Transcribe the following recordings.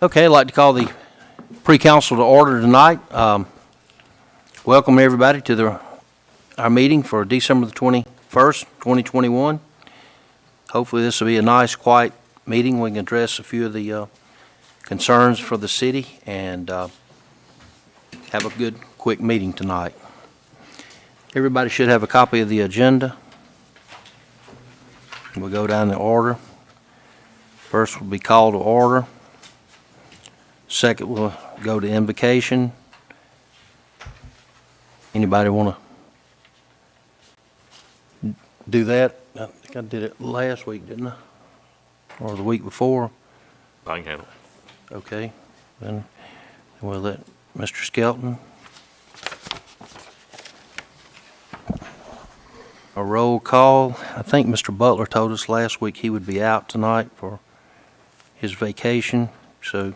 Okay, I'd like to call the pre-council to order tonight. Welcome everybody to our meeting for December the 21st, 2021. Hopefully this will be a nice, quiet meeting. We can address a few of the concerns for the city and have a good, quick meeting tonight. Everybody should have a copy of the agenda. We'll go down the order. First will be call to order. Second, we'll go to invocation. Anybody want to do that? I think I did it last week, didn't I? Or the week before? I can handle it. Okay. Then we'll let Mr. Skelton. A roll call. I think Mr. Butler told us last week he would be out tonight for his vacation, so.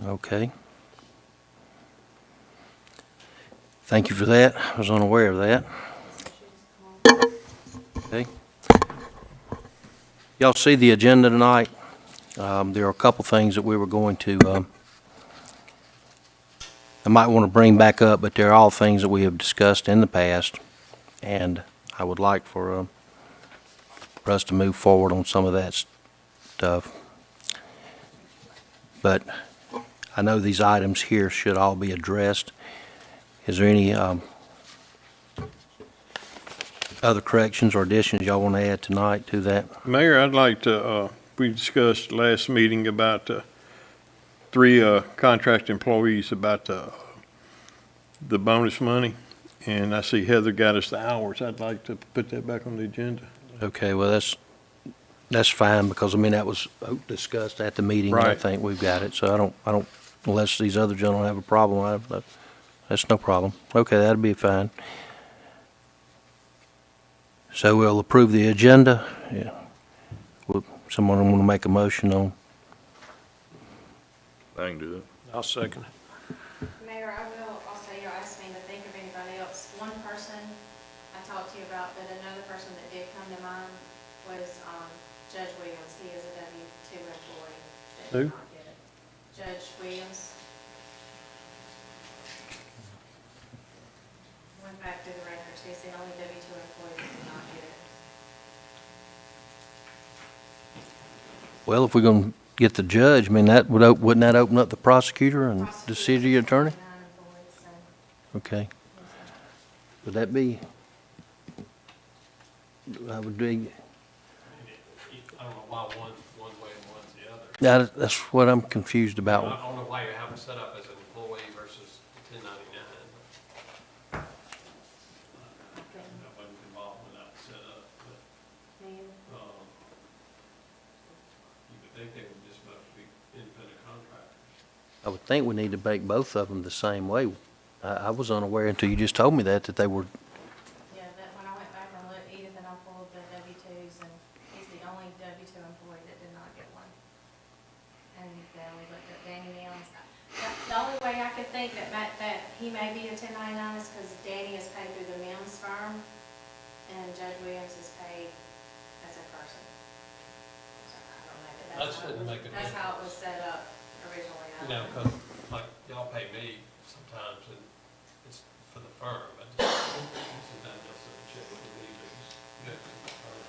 Okay. Thank you for that. I was unaware of that. Okay. Y'all see the agenda tonight. There are a couple things that we were going to, I might want to bring back up, but they're all things that we have discussed in the past, and I would like for us to move forward on some of that stuff. But I know these items here should all be addressed. Is there any other corrections or additions y'all want to add tonight to that? Mayor, I'd like to, we discussed last meeting about three contract employees about the bonus money, and I see Heather got us the hours. I'd like to put that back on the agenda. Okay, well, that's fine, because, I mean, that was discussed at the meeting. And I Right. think we've got it, so I don't, unless these other gentlemen have a problem, that's no problem. Okay, that'd be fine. So we'll approve the agenda. Yeah. Someone want to make a motion on? I can do that. I'll second. Mayor, I will also, you asked me to think of anybody else. One person I talked to you about, but another person that did come to mind was Judge Williams. He is a W-2 employee that did Who? not get it. Judge Williams. Went back through the records. He's the only W-2 employee that did not get it. Well, if we're going to get the judge, I mean, that wouldn't that open up the prosecutor and the city attorney? 9 employees, so, Okay. yes, sir. Would that be, I would be, I don't know why one's one way and one's the other. that's what I'm confused I about. don't know why you have them set up as an employee versus 1099. I wasn't involved when that was set up, but, Me either. you would think they would just both be independent contractors. I would think we need to make both of them the same way. I was unaware until you just told me that they were, Yeah, that when I went back and looked, Edith and I pulled the W-2s, and he's the only W-2 employee that did not get one. And then we looked at Danny Mills. The only way I could think that he may be a 1099 is because Danny is paid through the Mims firm, and Judge Williams is paid as a person. So I don't know, but That shouldn't make a that's difference. how it was set up originally. I You know, don't know. because like y'all pay me sometimes and it's for the firm. I just, sometimes they'll send a check to me, but it's, you know, to the firm.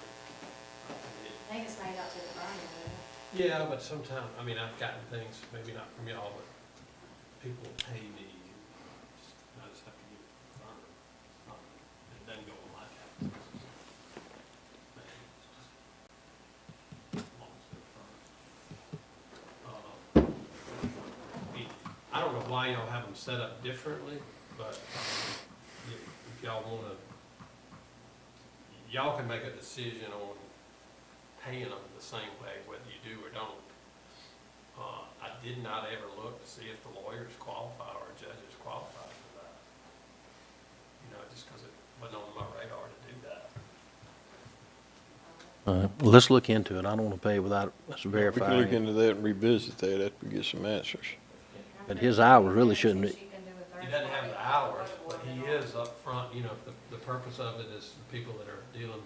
Not to me. I think it's made out to the firm, isn't it? Yeah, but sometimes, I mean, I've gotten things, maybe not from y'all, but people pay me, and I just have to give it to the firm. It doesn't go on my taxes. As long as they're firm. I don't know why y'all have them set up differently, but if y'all wanna, y'all can make a decision on paying them the same way, whether you do or don't. I did not ever look to see if the lawyers qualify or judges qualify for that. You know, just because it wasn't on my radar to do that. let's look into it. I don't want to pay without us We verifying can look it. into that and revisit that after we get some answers. But his hours really shouldn't be. He doesn't have the hours, but he is up front. You know, the purpose of it is the people that are dealing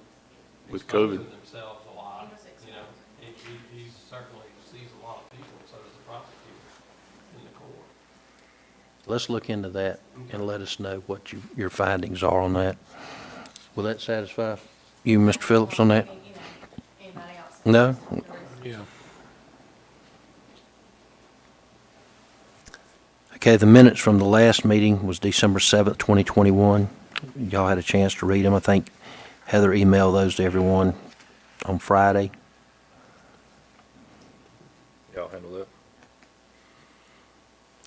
With COVID. exposing themselves a lot, He was you know. He certainly sees a lot of people, and so does the prosecutor in the court. Let's look into that and let us know what your findings are on that. Will that satisfy you, Mr. Phillips, on that? You know, anybody else? No? Yeah. Okay, the minutes from the last meeting was December 7th, 2021. Y'all had a chance to read them. I think Heather emailed those to everyone on Friday. Y'all handle that.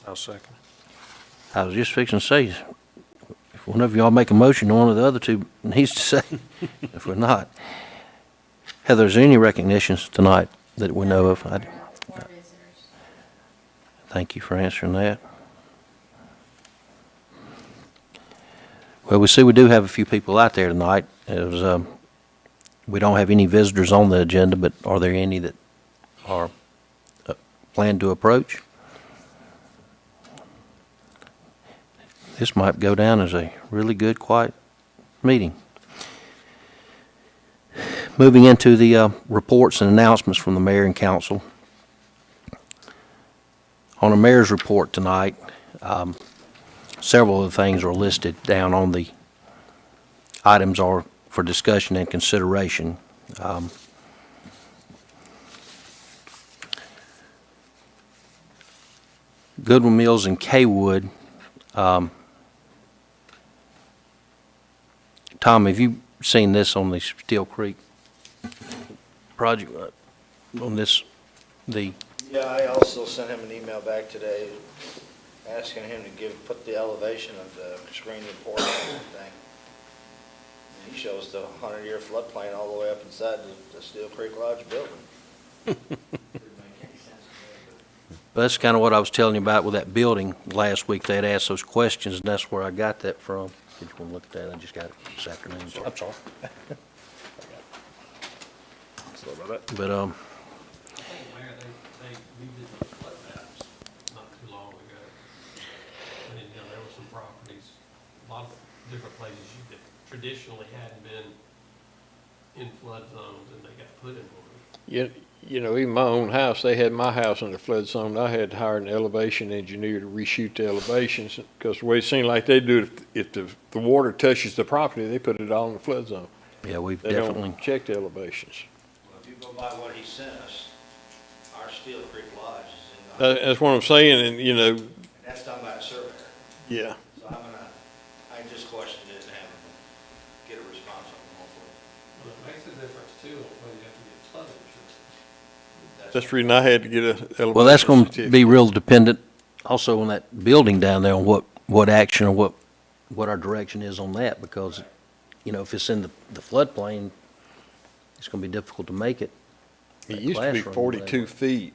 I'll second. I was just fixing to say, if one of y'all make a motion, one of the other two needs to say, if we're not. Heather, is there any recognitions tonight that we know of? More visitors. Thank you for answering that. Well, we see we do have a few people out there tonight. It was, we don't have any visitors on the agenda, but are there any that are planned to approach? This might go down as a really good, quiet meeting. Moving into the reports and announcements from the mayor and council. On the mayor's report tonight, several of the things are listed down on the items are for discussion and consideration. Goodwin Mills and Kaywood. Tom, have you seen this on the Steel Creek project, on this, the, Yeah, I also sent him an email back today asking him to put the elevation of the screening porch and everything. And he shows the 100-year floodplain all the way up inside the Steel Creek Lodge building. Didn't make any sense to me, that's kind of what I was telling you about with that building last week. They had asked those questions, and that's where I got that from. Did you want to look at that? I just got it this afternoon. I'm sorry. Sorry about that. But, I think, Mayor, they redid those flood maps not too long ago. And, you know, there were some properties, a lot of different places that traditionally hadn't been in flood zones, and they got put in one. You know, even my own house, they had my house in the flood zone. I had to hire an elevation engineer to reshoot the elevations, because the way it seemed like they do it, if the water touches the property, they put it all in the flood zone. yeah, we've They definitely, don't check the elevations. Well, if you go by what he sent us, our Steel Creek Lodge is in the, That's what I'm saying, and, you know, and that's done by a surveyor. yeah. So I just questioned it and haven't get a response on it, hopefully. Well, it makes a difference too, on whether you have to get flood insurance. That's the reason I had to get a elevation. well, that's going to certificate. be real dependent also on that building down there, on what action or what our direction is on that, because, you know, if it's in the floodplain, it's going to be difficult to make it. It used to be classroom, 42 whatever. feet.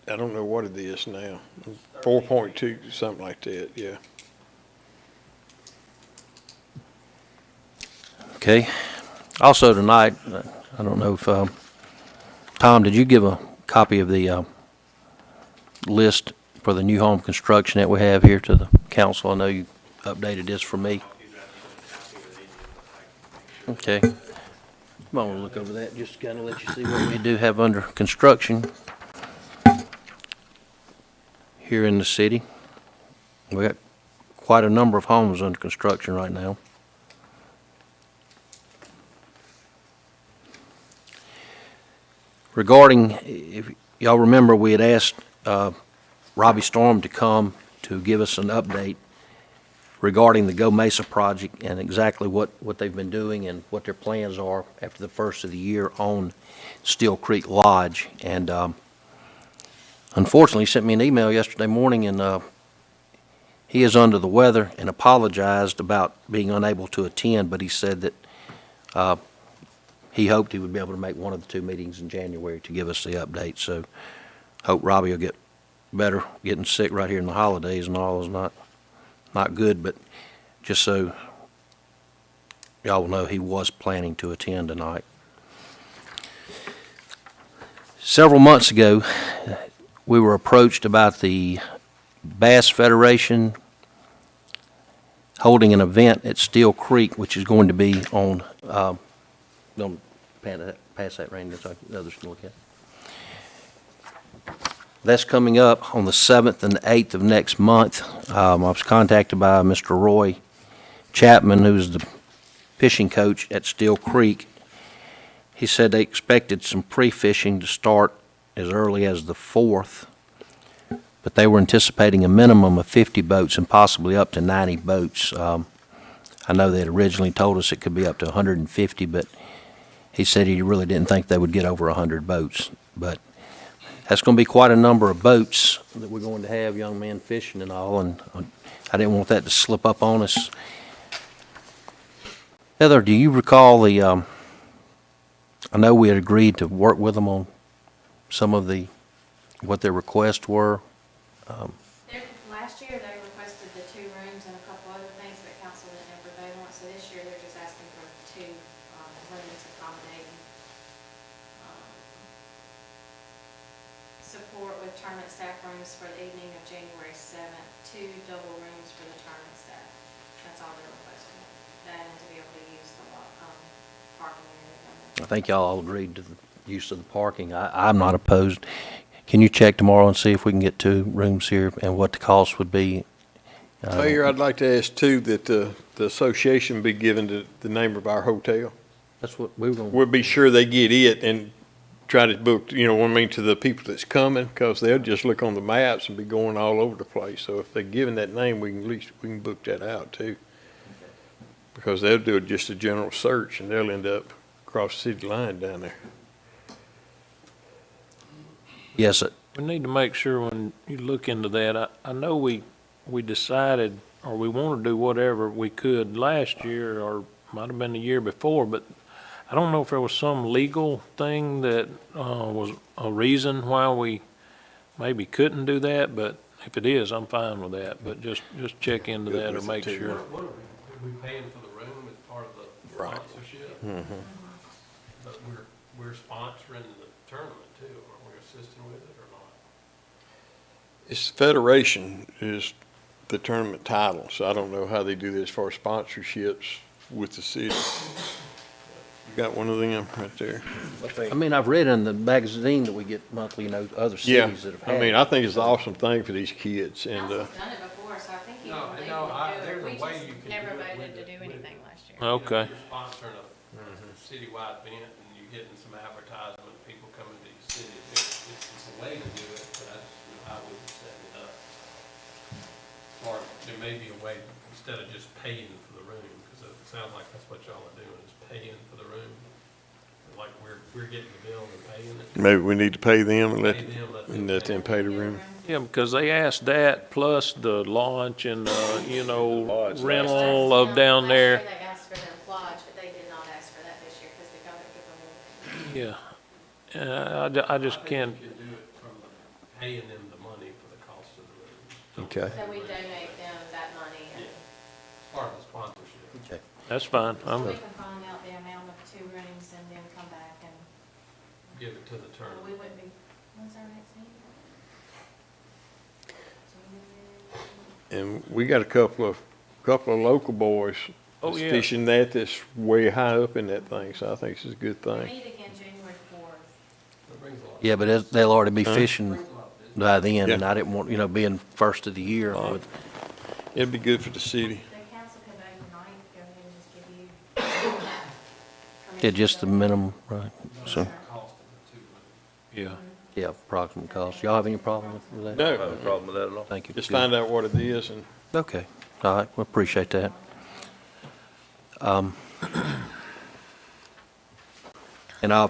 I don't know what it is now. 4.2, something like that, yeah. Okay. Also tonight, I don't know if, Tom, did you give a copy of the list for the new home construction that we have here to the council? I know you updated this for me. Okay. I'm gonna look over that, just to kind of let you see what we do have under construction here in the city. We got quite a number of homes under construction right now. Regarding, if y'all remember, we had asked Robbie Storm to come to give us an update regarding the Go Mesa project and exactly what they've been doing and what their plans are after the first of the year on Steel Creek Lodge. And unfortunately, he sent me an email yesterday morning, and he is under the weather and apologized about being unable to attend, but he said that he hoped he would be able to make one of the two meetings in January to give us the update. So hope Robbie will get better. Getting sick right here in the holidays and all is not good, but just so y'all will know, he was planning to attend tonight. Several months ago, we were approached about the Bass Federation holding an event at Steel Creek, which is going to be on Don't pass that, Randy, so the others can look at it. That's coming up on the 7th and the 8th of next month. I was contacted by Mr. Roy Chapman, who's the fishing coach at Still Creek. He said they expected some pre-fishing to start as early as the 4th, but they were anticipating a minimum of 50 boats and possibly up to 90 boats. I know they had originally told us it could be up to 150, but he said he really didn't think they would get over 100 boats. But that's going to be quite a number of boats that we're going to have, young men fishing and all, and I didn't want that to slip up on us. Heather, do you recall I know we had agreed to work with them on some of what their requests were. Last year, they requested the 2 rooms and a couple other things, but council didn't ever vote on it, so this year, they're just asking for 2 rooms accommodating. Support with tournament staff rooms for the evening of January 7th, 2 double rooms for the tournament staff. That's all they're requesting. That and to be able to use the parking area down there. I think y'all all agreed to the use of the parking. I'm not opposed. Can you check tomorrow and see if we can get 2 rooms here and what the cost would be? Mayor, I'd like to ask too that the association be given the name of our hotel. That's what we were going to. We'll be sure they get it and try to book, you know what I mean, to the people that's coming, because they'll just look on the maps and be going all over the place. So if they're given that name, we can book that out too. Because they'll do just a general search and they'll end up across the city line down there. Yes, sir. We need to make sure when you look into that, I know we decided, or we want to do whatever we could last year, or might have been the year before, but I don't know if there was some legal thing that was a reason why we maybe couldn't do that, but if it is, I'm fine with that, but just check into Good that or with it, make too. sure. What are we paying for the room as part of the Right. sponsorship? But we're sponsoring the tournament too, aren't we assisting with it or not? It's Federation is the tournament title, so I don't know how they do this for sponsorships with the city. You got one of them right there. I mean, I've read in the magazine that we get monthly, other Yeah, cities that have I had. mean, I think it's an awesome thing for these kids and, Council's done it before, so I think you No, can legally no, do it. there's We a way just you can never do it voted with to do with- anything last year. Okay. You're sponsoring a citywide event and you're getting some advertisement, people coming to your city. It's a way to do it, but I just, I wouldn't set it up. Or there may be a way, instead of just paying for the room, because it sounds like that's what y'all are doing, is paying for the room. Like we're getting the bill and paying it. maybe we need to pay them and Pay them, let them pay the room. Yeah, because they asked that plus the launch and, Lodge. rental of down there. Last year they asked for the lodge, but they did not ask for that this year because we got it with them. Yeah, I just can't, You could do it from paying them the money for the cost of the room. Okay. So we donate them that money and As part of the sponsorship. Okay. that's fine. so I'm, we can find out the amount of 2 rooms and then come back and, Give it to the we tournament. wouldn't be, when's our next meeting? And we got a couple of local boys Oh, that's yeah. fishing that's way high up in that thing, so I think this is a good We thing. meet again January 4th. That brings a lot. Yeah, but they'll already be Huh? fishing Brings a lot of business. by then, and Yeah. I didn't want, being first of the year. with- It'd be good for the city. The council could vote tonight, go ahead and just give you. Yeah, just the minimum, right, so, Cost of the 2 rooms. yeah. yeah, approximate cost. Y'all have any problem with that? I don't No, have a problem with that at all. Thank you. just Good. find out what it is and Okay, all right, we appreciate that. And I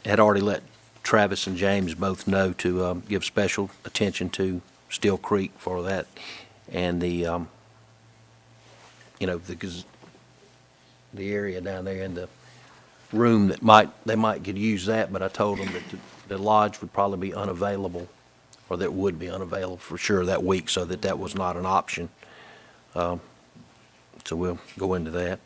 had already let Travis and James both know to give special attention to Still Creek for that, and the area down there in the room they might could use that, but I told them that the lodge would probably be unavailable, or that would be unavailable for sure that week, so that was not an option. So we'll go into that.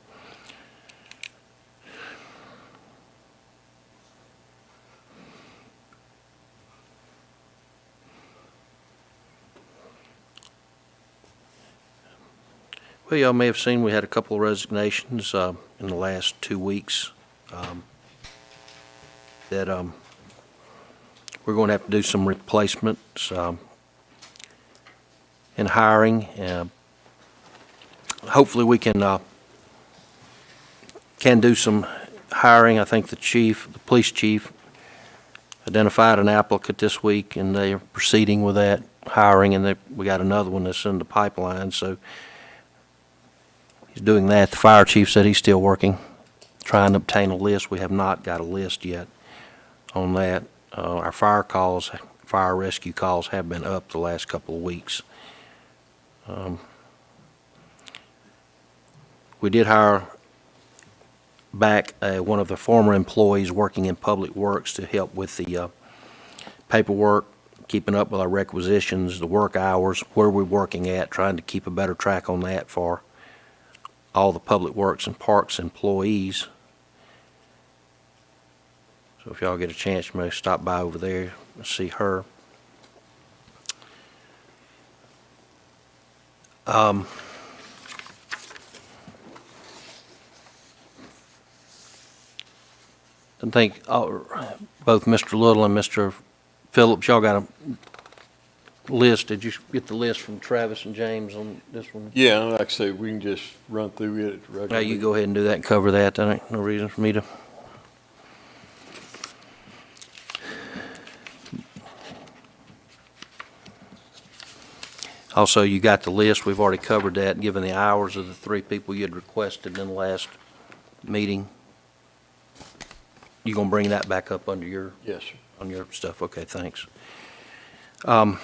Well, y'all may have seen we had a couple of resignations in the last 2 weeks. that we're going to have to do some replacements in hiring. Hopefully we can do some hiring. I think the police chief, identified an applicant this week, and they are proceeding with that hiring, and we got another one that's in the pipeline, so he's doing that. The fire chief said he's still working, trying to obtain a list. We have not got a list yet on that. Our fire rescue calls have been up the last couple of weeks. We did hire back one of the former employees working in Public Works to help with the paperwork, keeping up with our requisitions, the work hours, where we're working at, trying to keep a better track on that for all the Public Works and Parks employees. So if y'all get a chance, you may stop by over there and see her. I think both Mr. Little and Mr. Phillips, y'all got a list. Did you get the list from Travis and James on this one? Yeah, like I say, we can just run through it. Now you go ahead and do that and cover that. There ain't no reason for me to. Also, you got the list. We've already covered that, given the hours of the 3 people you had requested in the last meeting. You gonna bring that back up under your? Yes, sir. On your stuff? Okay, thanks. I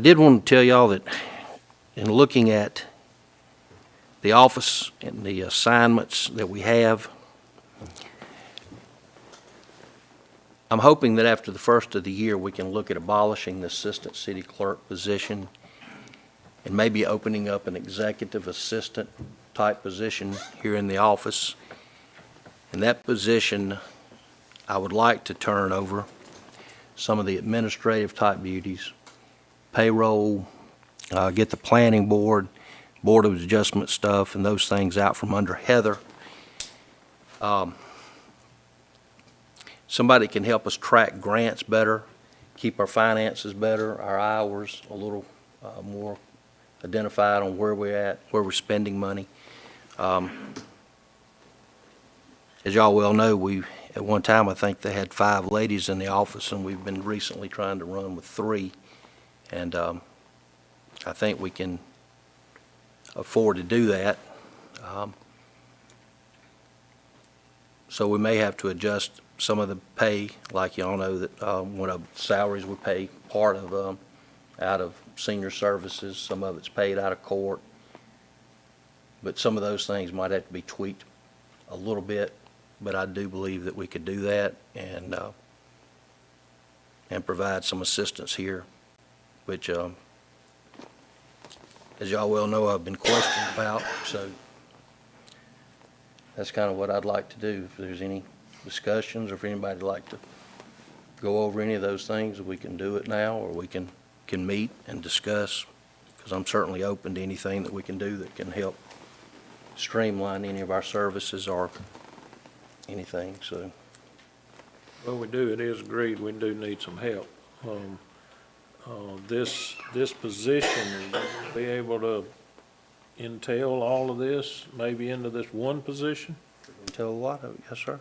did want to tell y'all that in looking at the office and the assignments that we have, I'm hoping that after the first of the year, we can look at abolishing the assistant city clerk position and maybe opening up an executive assistant type position here in the office. In that position, I would like to turn over some of the administrative type duties, payroll, get the planning board, board of adjustment stuff, and those things out from under Heather. Somebody can help us track grants better, keep our finances better, our hours a little more identified on where we're at, where we're spending money. As y'all well know, at one time, I think they had 5 ladies in the office, and we've been recently trying to run with 3. And I think we can afford to do that. So we may have to adjust some of the pay, like y'all know that one of the salaries we pay part of out of senior services, some of it's paid out of court. But some of those things might have to be tweaked a little bit, but I do believe that we could do that and provide some assistance here, which, as y'all well know, I've been questioned about, so that's kind of what I'd like to do. If there's any discussions or if anybody'd like to go over any of those things, we can do it now, or we can meet and discuss, because I'm certainly open to anything that we can do that can help streamline any of our services or anything, so. Well, we do, it is agreed, we do need some help. This position, will be able to entail all of this, maybe into this one position? Tell a lot of it, yes, sir.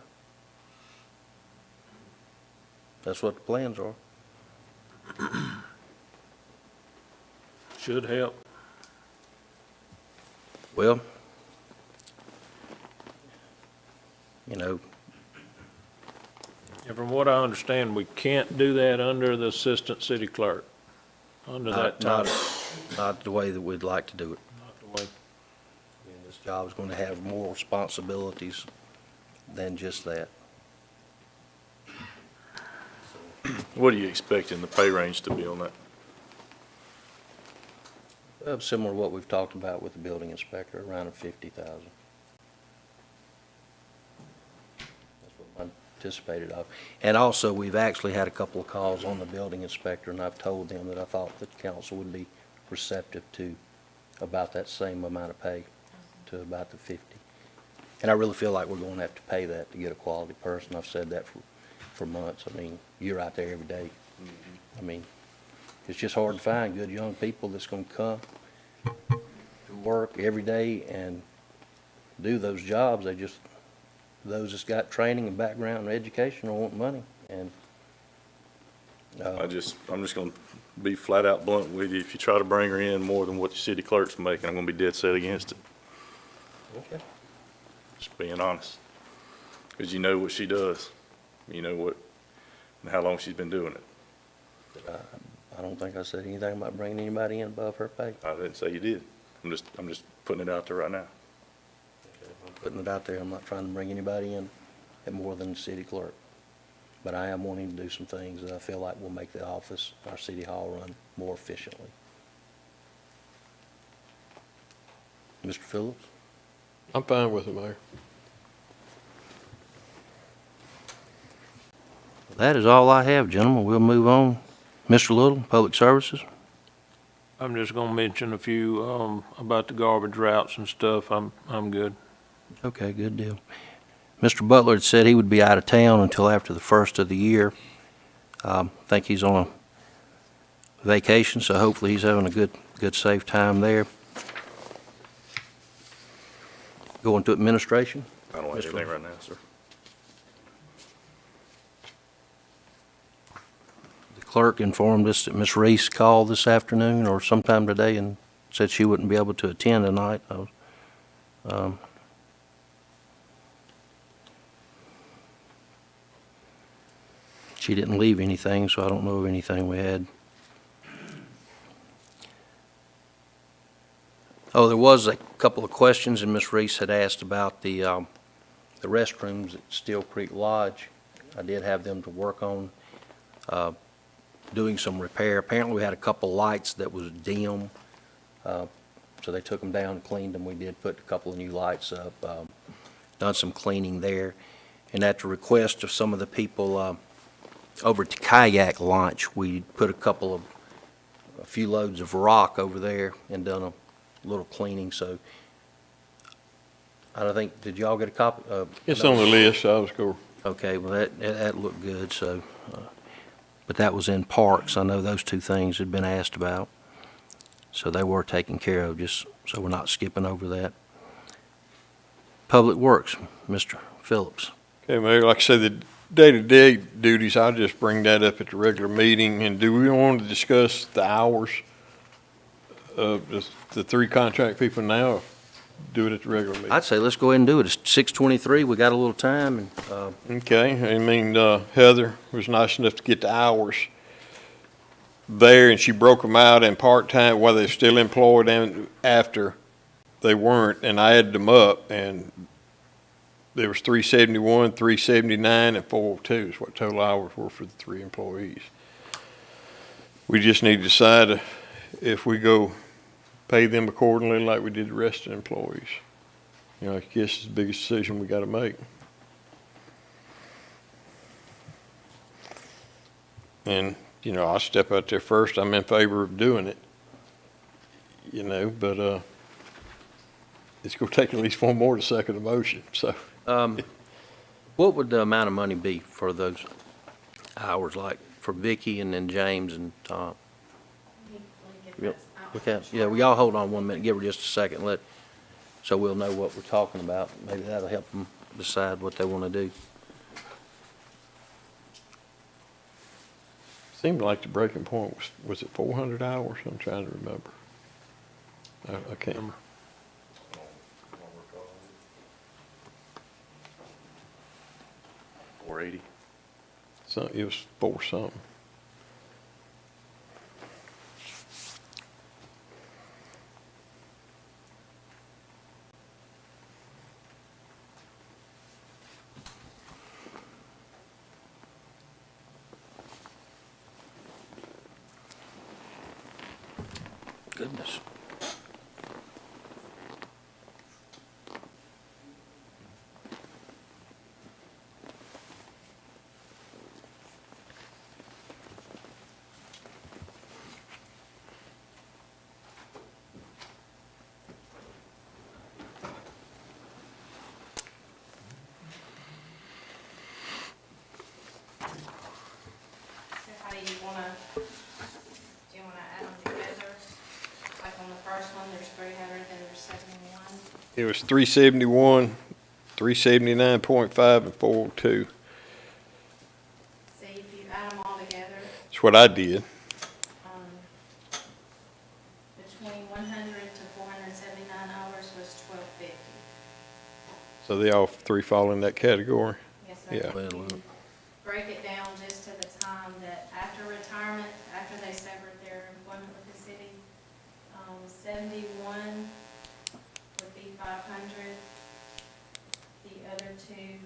That's what the plans are. Should help. Well, you know, And from what I understand, we can't do that under the assistant city clerk, under that not title. not the way that we'd like to do it. Not the way. And this job is going to have more responsibilities than just that. What are you expecting the pay range to be on that? Similar to what we've talked about with the building inspector, around a 50,000. That's what I anticipated of. And also, we've actually had a couple of calls on the building inspector, and I've told them that I thought that the council would be receptive to about that same amount of pay, to about the 50. And I really feel like we're gonna have to pay that to get a quality person. I've said that for months. I mean, you're out there every day. I mean, it's just hard to find good young people that's gonna come to work every day and do those jobs. Those that's got training and background and education don't want money. And I'm just gonna be flat out blunt with you. If you try to bring her in more than what the city clerk's making, I'm gonna be dead set against it. okay. Just being honest. Because you know what she does. You know what, and how long she's been doing it. I don't think I said anything about bringing anybody in above her pay. I didn't say you did. I'm just putting it out there right now. I'm putting it out there. I'm not trying to bring anybody in at more than the city clerk. But I am wanting to do some things that I feel like will make the office, our city hall, run more efficiently. Mr. Phillips? I'm fine with it, Mayor. That is all I have, gentlemen. We'll move on. Mr. Little, Public Services? I'm just gonna mention a few, about the garbage routes and stuff. I'm good. Okay, good deal. Mr. Butler had said he would be out of town until after the first of the year. I think he's on a vacation, so hopefully he's having a good, safe time there. Going to administration? I don't have Mr. anything right now, sir. The clerk informed us that Ms. Reese called this afternoon or sometime today and said she wouldn't be able to attend tonight. She didn't leave anything, so I don't know of anything we had. Oh, there was a couple of questions, and Ms. Reese had asked about the restrooms at Steel Creek Lodge. I did have them to work on doing some repair. Apparently, we had a couple lights that was dim, so they took them down and cleaned them. We did put a couple of new lights up, done some cleaning there. And at the request of some of the people over at the kayak launch, we put a few loads of rock over there and done a little cleaning. So I don't think, did y'all get a copy? It's on the list, I was going. Okay, well, that looked good, so, but that was in parks. I know those two things had been asked about. So they were taken care of, just so we're not skipping over that. Public Works, Mr. Phillips. Okay, Mayor, like I said, the day-to-day duties, I'll just bring that up at the regular meeting. And do we want to discuss the hours of the three contract people now? Or do it at the regular meeting? I'd say let's go ahead and do it. It's 6:23, we got a little time, and, Okay, I mean, Heather was nice enough to get the hours there, and she broke them out in part-time while they're still employed and after they weren't, and I added them up, and there was 371, 379, and 402 is what total hours were for the three employees. We just need to decide if we go pay them accordingly like we did the rest of the employees. You know, I guess it's the biggest decision we gotta make. And, you know, I'll step out there first. I'm in favor of doing it, you know, but, it's gonna take at least one more to second the motion, so. what would the amount of money be for those hours, like for Vicky and then James and Tom? Yep. Okay, yeah, we all hold on 1 minute, give her just a second, so we'll know what we're talking about. Maybe that'll help them decide what they want to do. Seemed like the breaking point was it 400 hours? I'm trying to remember. I can't remember. $480. So it was 4 something. Goodness. Do you wanna add them together? Like on the first one, there's 300, then there's 71. It was 371, 379.5, and 402. See, if you add them all together, That's what I did. between 100 to 479 hours was 1250. So they all three fall in that category. Yes, sir. Yeah. If you break it down just to the time that after retirement, after they severed their employment with the city, 71 would be 500. The other two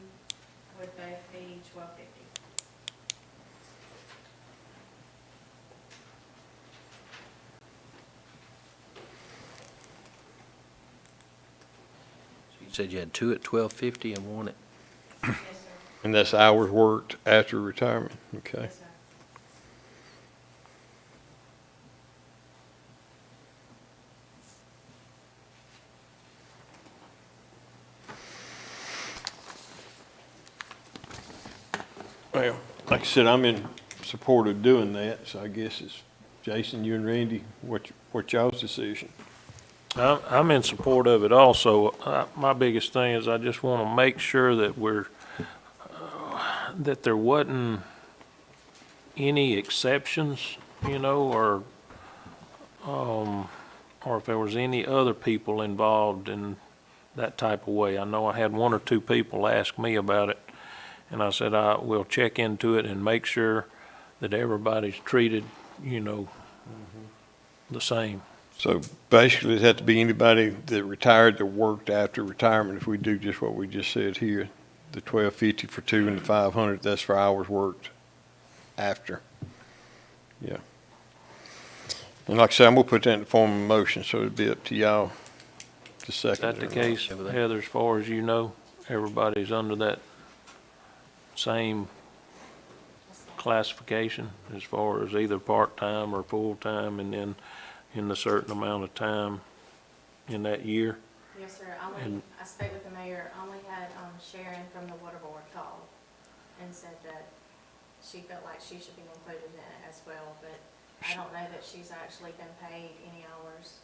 would both be 1250. You said you had two at 1250 and one at, Yes, sir. And that's hours worked after retirement, okay? Yes, sir. Well, like I said, I'm in support of doing that, so I guess it's Jason, you and Randy, what's y'all's decision? I'm in support of it also. My biggest thing is I just want to make sure that that there wasn't any exceptions, or if there was any other people involved in that type of way. I know I had one or two people ask me about it, and I said I will check into it and make sure that everybody's treated, the same. So basically, it'd have to be anybody that retired that worked after retirement if we do just what we just said here. The 1250 for two and the 500, that's for hours worked after. Yeah. And like I said, I'm gonna put that in the form of a motion, so it'd be up to y'all to Is second that it the or not. case, Heather, as far as you know? Everybody's under that same classification as far as either part-time or full-time, and then in a certain amount of time in that year? Yes, sir. And- I spoke with the mayor, only had Sharon from the water board call and said that she felt like she should be included in it as well, but I don't know that she's actually been paid any hours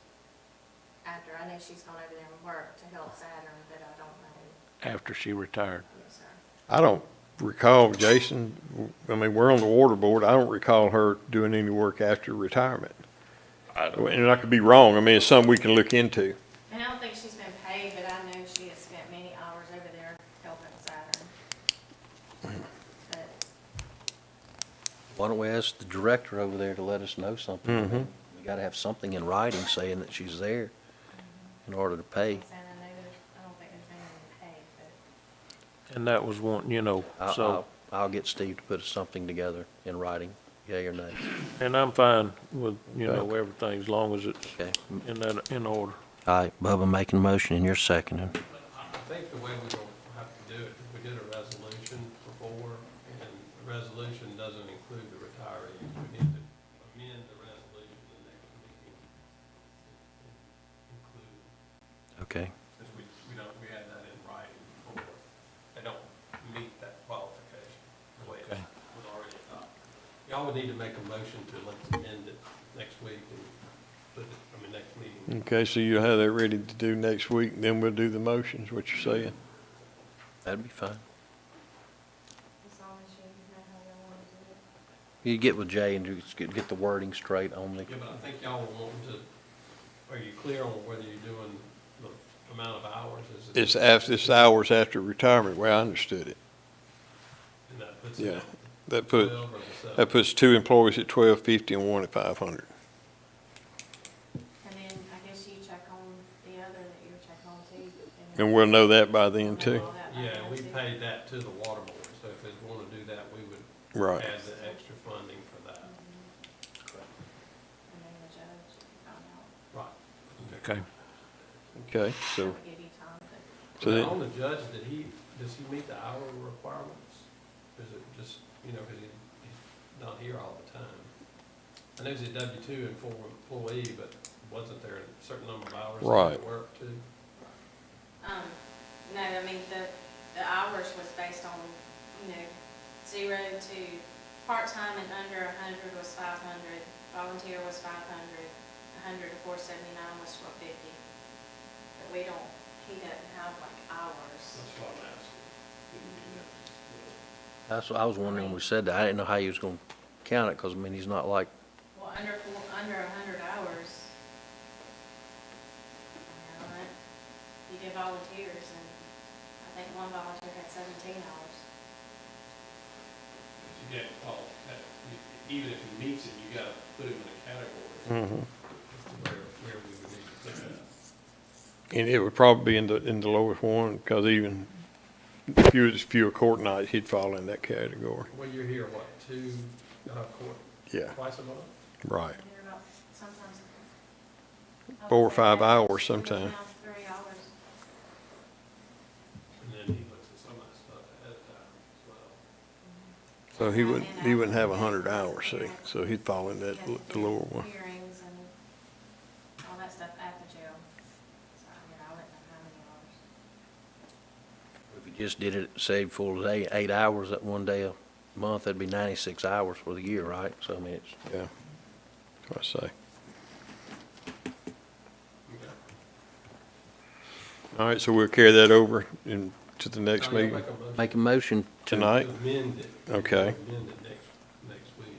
after. I know she's gone over there and worked to help Saturn, but I don't know. After she retired? Yes, sir. I don't recall, Jason, I mean, we're on the water board, I don't recall her doing any work after retirement. And I could be wrong, I mean, it's something we can look into. And I don't think she's been paid, but I know she has spent many hours over there helping Saturn. But why don't we ask the director over there to let us know something? Mhm. We gotta have something in writing saying that she's there in order to pay. and I know I don't think there's been any paid, but And that was one, I'll get Steve to put something together in writing, yea or nay. and I'm fine with, Okay. everything as long as it's Okay. in order. All right, Bubba making a motion and you're seconding. I think the way we're gonna have to do it, we did a resolution before, and the resolution doesn't include the retirees. We need to amend the resolution the next meeting. Include, Okay. since we had that in writing before. They don't meet that qualification, the way it Okay. was already adopted. Y'all would need to make a motion to let's amend it next week and put it, next meeting. Okay, so you'll have that ready to do next week, and then we'll do the motions, what you're saying? That'd be fine. as long as you know how you want to do it. You get with Jay and just get the wording straight on the, Yeah, but I think y'all were wanting to, are you clear on whether you're doing the amount of hours? Is it? It's hours after retirement, where I understood it. And that puts Yeah, it at that put, 12 or the 7? that puts two employees at 1250 and one at 500. And then I guess you check on the other that you're checking on too. And we'll know that by then too. All that by Yeah, then, we too. paid that to the water board, so if they want to do that, we would Right. add the extra funding for that. And then the judge found out. Right. Okay. Okay, so, That would give you time to. so then, On the judge, does he meet the hour requirements? Is it just, because he's not here all the time? I know he's a W-2 and full employee, but wasn't there a certain number of hours Right. he worked too? No, I mean, the hours was based on, 0 to part-time and under 100 was 500, volunteer was 500, 100 to 479 was 1250. But we don't, he doesn't have like hours. That's what I'm asking. That's what I was wondering when we said that. I didn't know how he was gonna count it, because, I mean, he's not like, Well, under 100 hours. You know, you get volunteers, and I think one volunteer had 17 hours. You get, even if he meets it, you gotta put him in a category Mhm. where we would need to put that. And it would probably be in the lowest one, because even fewer court nights, he'd fall in that category. Well, you're here, what, two, court, Yeah, twice a month? right. And they're about, sometimes. 4 or 5 hours Two and a sometime. half, 3 hours. And then he looks at some of that stuff ahead of time as well. So he wouldn't have 100 hours, see, so he'd fall in that, the lower one. Hearings and all that stuff at the jail. So, I wouldn't know how many hours. if you just did it, say, full day, 8 hours that one day a month, that'd be 96 hours for the year, right? So, I mean, it's, Yeah, that's what I say. All right, so we'll carry that over to the next Now, you'll meeting make a motion to. tonight? To amend it. Okay. Amend it next week.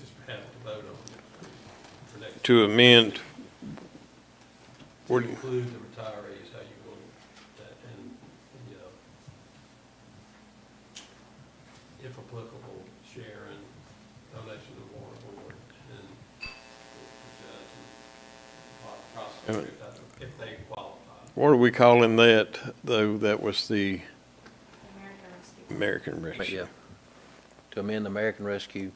Just have to vote on it for next. To amend, To what do you- include the retirees, how you want that, and, you know, if applicable, Sharon, donation to the water board, and the judge and prosecutor, if they qualify. what are we calling that, though? That was the American Rescue. American Rescue. Yeah. To amend the American Rescue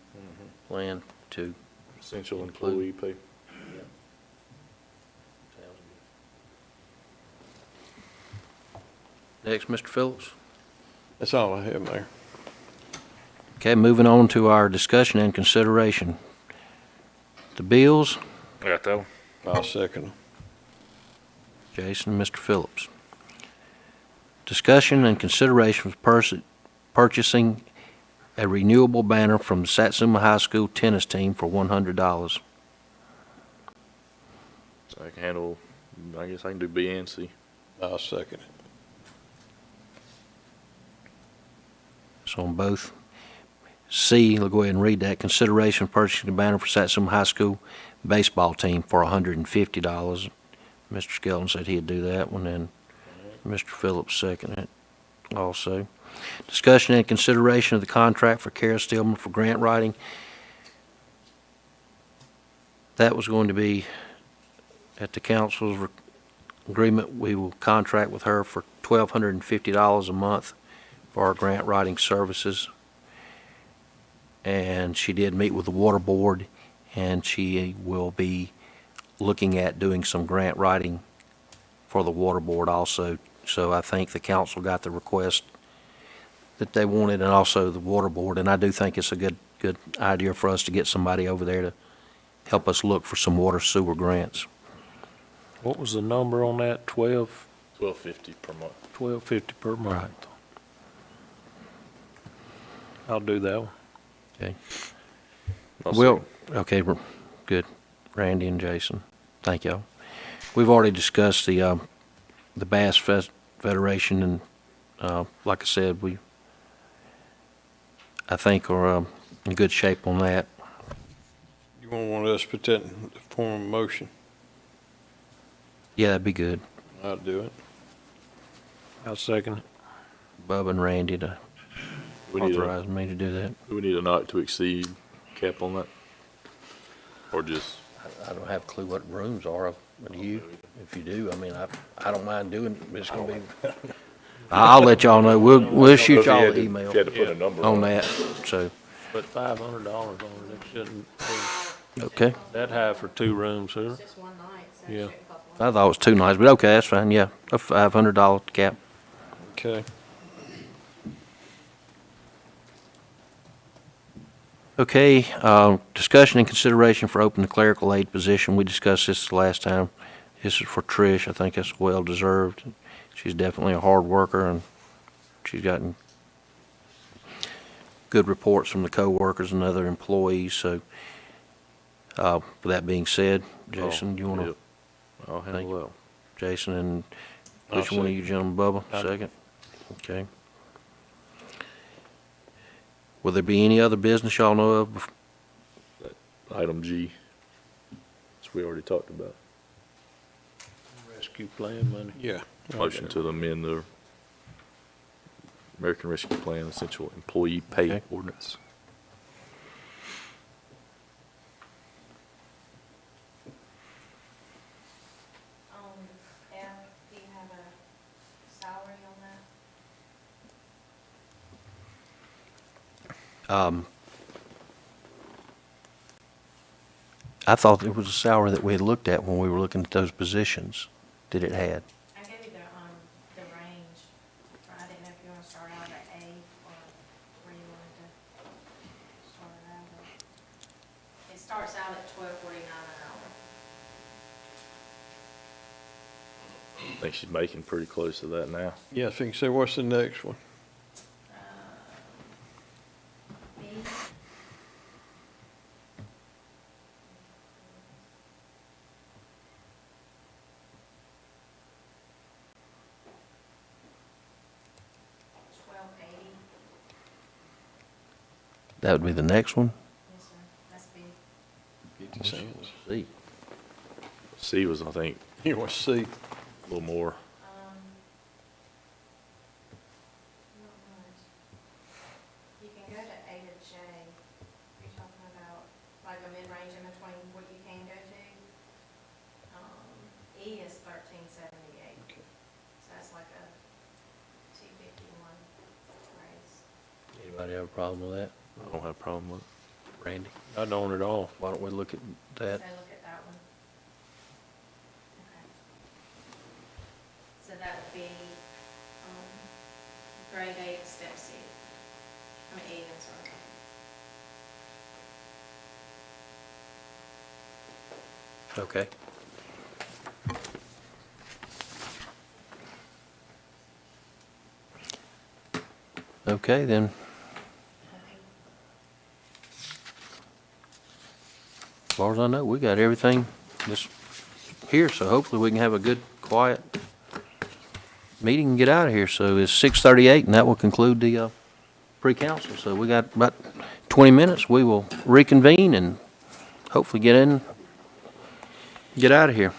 Plan to. Essential Include- employee pay. Next, Mr. Phillips. That's all I have, Mayor. Okay, moving on to our discussion and consideration. The bills, I got that one. I'll second them. Jason, Mr. Phillips. Discussion and consideration of purchasing a renewable banner from the Satsuma High School tennis team for $100. So I can handle, I guess I can do B and C. I'll second it. So on both. C, we'll go ahead and read that. Consideration of purchasing a banner for Satsuma High School baseball team for $150. Mr. Skelton said he'd do that one, and Mr. Phillips seconded it also. Discussion and consideration of the contract for Cary Stillman for grant writing. That was going to be at the council's agreement. We will contract with her for $1,250 a month for our grant writing services. And she did meet with the water board, and she will be looking at doing some grant writing for the water board also. So I think the council got the request that they wanted, and also the water board, and I do think it's a good idea for us to get somebody over there to help us look for some water sewer grants. What was the number on that? $12.50 per month. $12.50 per month. I'll do that one. Okay. I'll Well, okay, good. Randy and Jason, thank y'all. We've already discussed the Bass Federation, and like I said, I think are in good shape on that. You won't want us to put that in the form of a motion? Yeah, that'd be good. I'll do it. I'll second it. Bubba and Randy to We need authorize me to do that. do we need a not to exceed cap on that? Or just, I don't have a clue what rooms are, but you, if you do, I mean, I don't mind doing it, but it's gonna be, I'll let y'all know. We'll shoot if you y'all had an to- email if you had to put a number on on that, so, Put $500 on it, it shouldn't be okay. that high for 2 rooms, huh? It's just one night, so it Yeah. shouldn't cost I thought it was 2 nights, but okay, that's fine, yeah, a $500 cap. Okay. Okay, discussion and consideration for open the clerical aid position. We discussed this the last time. This is for Trish. I think it's well deserved. She's definitely a hard worker, and she's gotten good reports from the co-workers and other employees, so, with that being said, Jason, do you want to? Yep. I'll Thank handle you. that. Jason, and I'll which one of you gentlemen, Bubba? I'll- Second? Okay. Will there be any other business y'all know of? Item G, which we already talked about. Rescue plan money. Yeah. Motion to amend the American Rescue Plan Essential Employee Pay Okay. Ordinance. F, do you have a salary on that? I thought there was a salary that we had looked at when we were looking at those positions that it had. I gave you the range, I didn't know if you want to start out at A or where you wanted to start it out at. It starts out at $12.49 an hour. I think she's making pretty close to that now. Yeah, I think so. What's the next one? B, $12.80, That would be the next one? yes, sir, that's B. 50 cents. C. C was, I think, You want to see? a little more. Not much. You can go to A to J, you're talking about like a mid-range in between what you can go to. E is $13.78, so that's like a $2.51 raise. Anybody have a problem with that? I don't have a problem with it. Randy? I don't at all. Why don't we look at So that? look at that one. Okay. So that would be, grade 8, step C. I mean, E, I'm sorry. Okay. Okay, then, as far as I know, we got everything just here, so hopefully we can have a good, quiet meeting and get out of here. So it's 6:38, and that will conclude the pre-council. So we got about 20 minutes. We will reconvene and hopefully get out of here.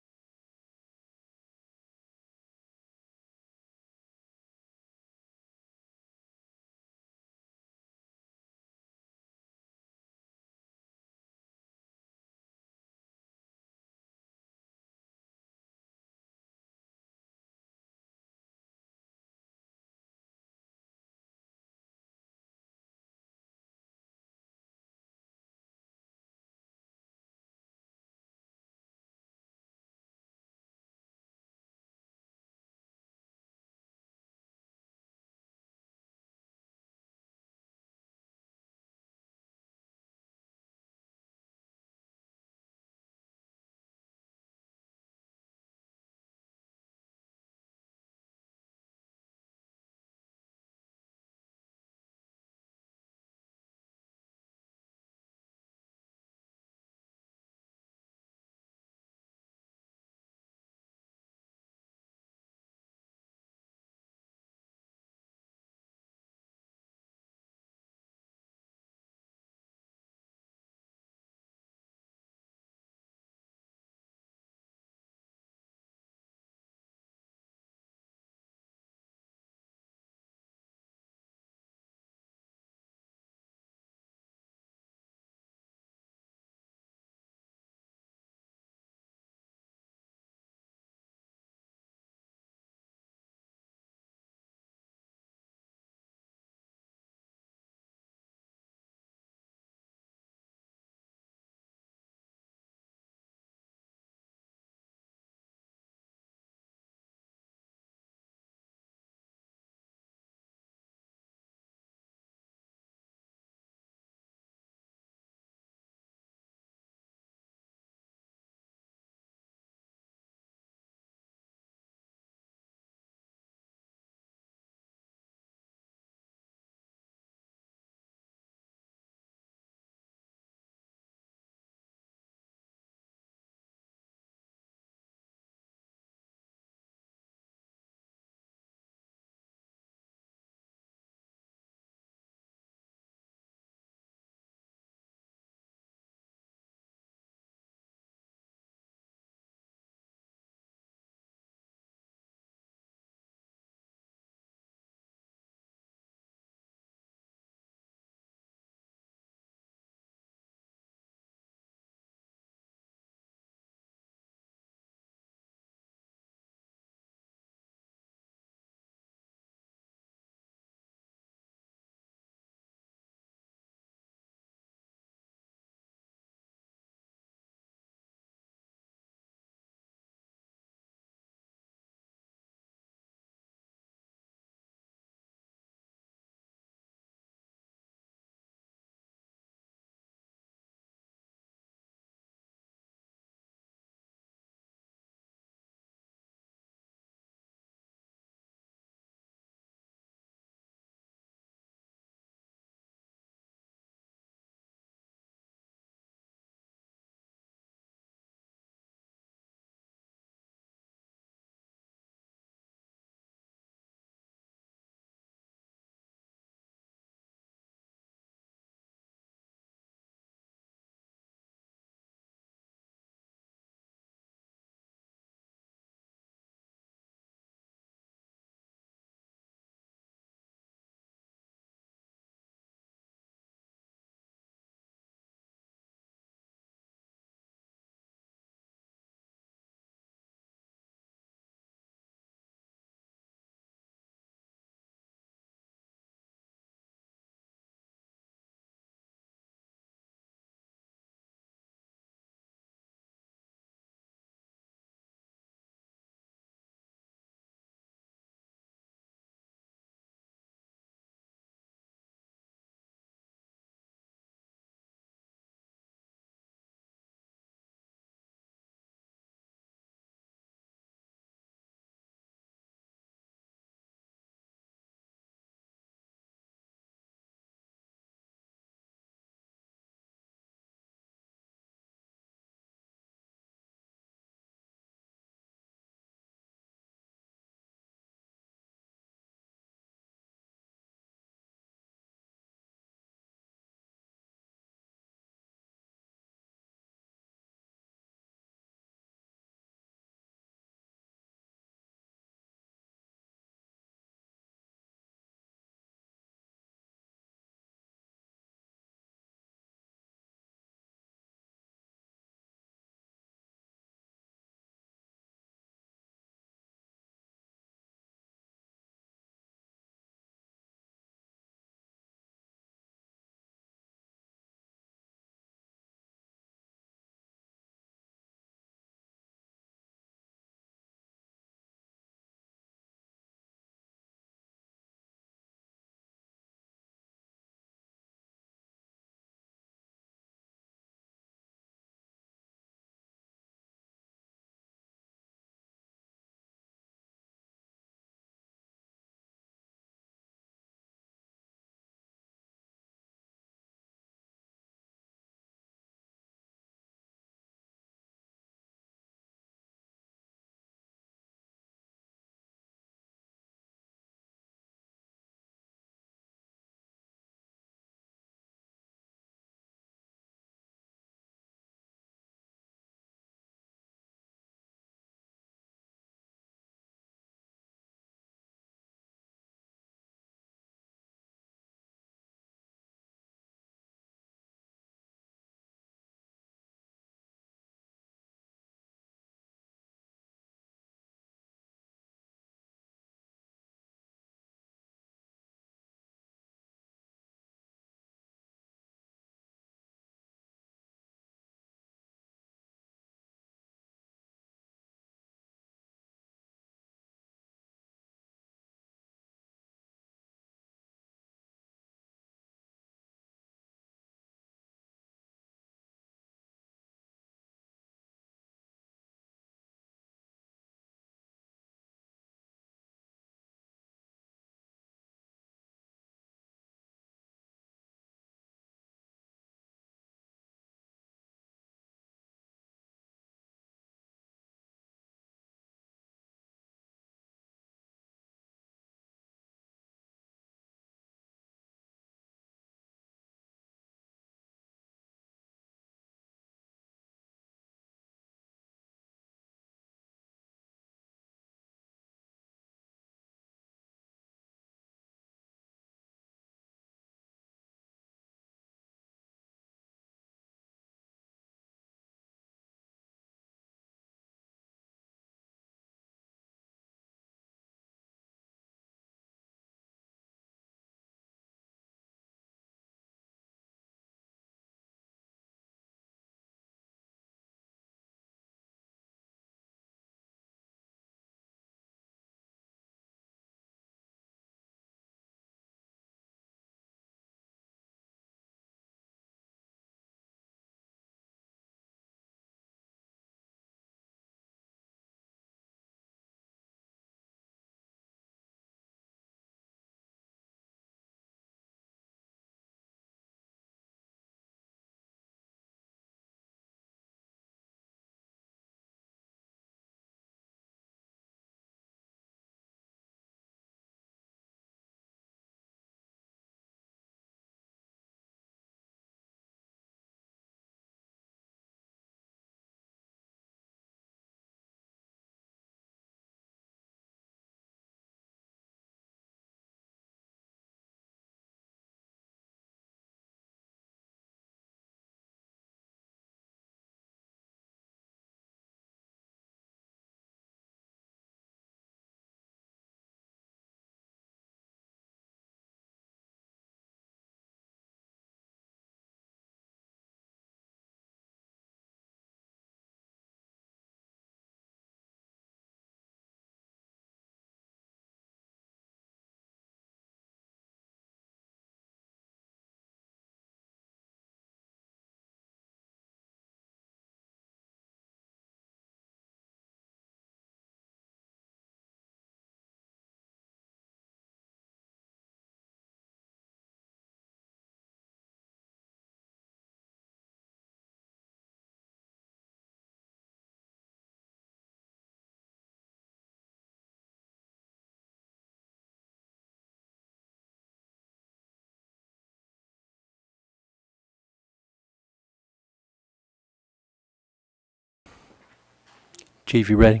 Chief, you ready?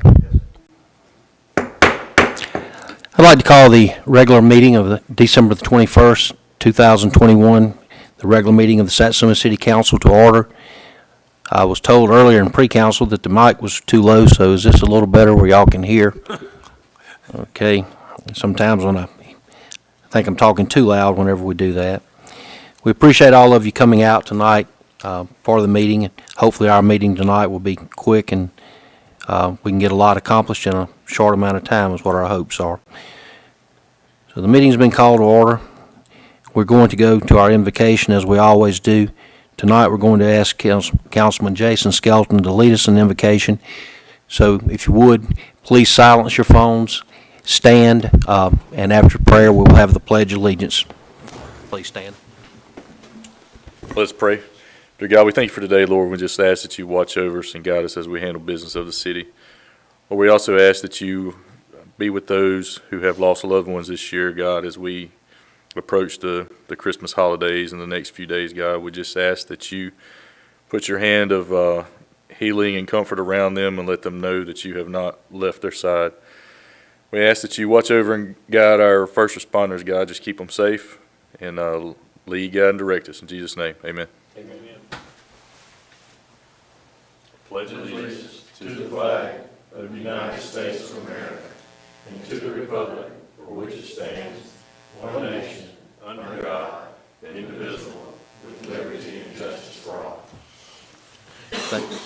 I'd like to call the regular meeting of December the 21st, 2021, the regular meeting of the Satsuma City Council to order. I was told earlier in pre-council that the mic was too low, so is this a little better where y'all can hear? Okay. Sometimes when I think I'm talking too loud whenever we do that. We appreciate all of you coming out tonight for the meeting. Hopefully our meeting tonight will be quick and we can get a lot accomplished in a short amount of time is what our hopes are. So the meeting's been called to order. We're going to go to our invocation as we always do. Tonight we're going to ask Councilman Jason Skelton to lead us in invocation. So if you would, please silence your phones, stand, and after prayer we'll have the Pledge of Allegiance. Please stand. Let's pray. Dear God, we thank you for today, Lord. We just ask that you watch over us and guide us as we handle business of the city. Lord, we also ask that you be with those who have lost loved ones this year, God, as we approach the Christmas holidays in the next few days, God. We just ask that you put your hand of healing and comfort around them and let them know that you have not left their side. We ask that you watch over and guide our first responders, God. Just keep them safe and lead, guide, and direct us. In Jesus' name, amen. Amen. Pledge allegiance to the flag of the United States of America and to the republic for which it stands, one nation, under God, indivisible, with liberty and justice for all. Thank you.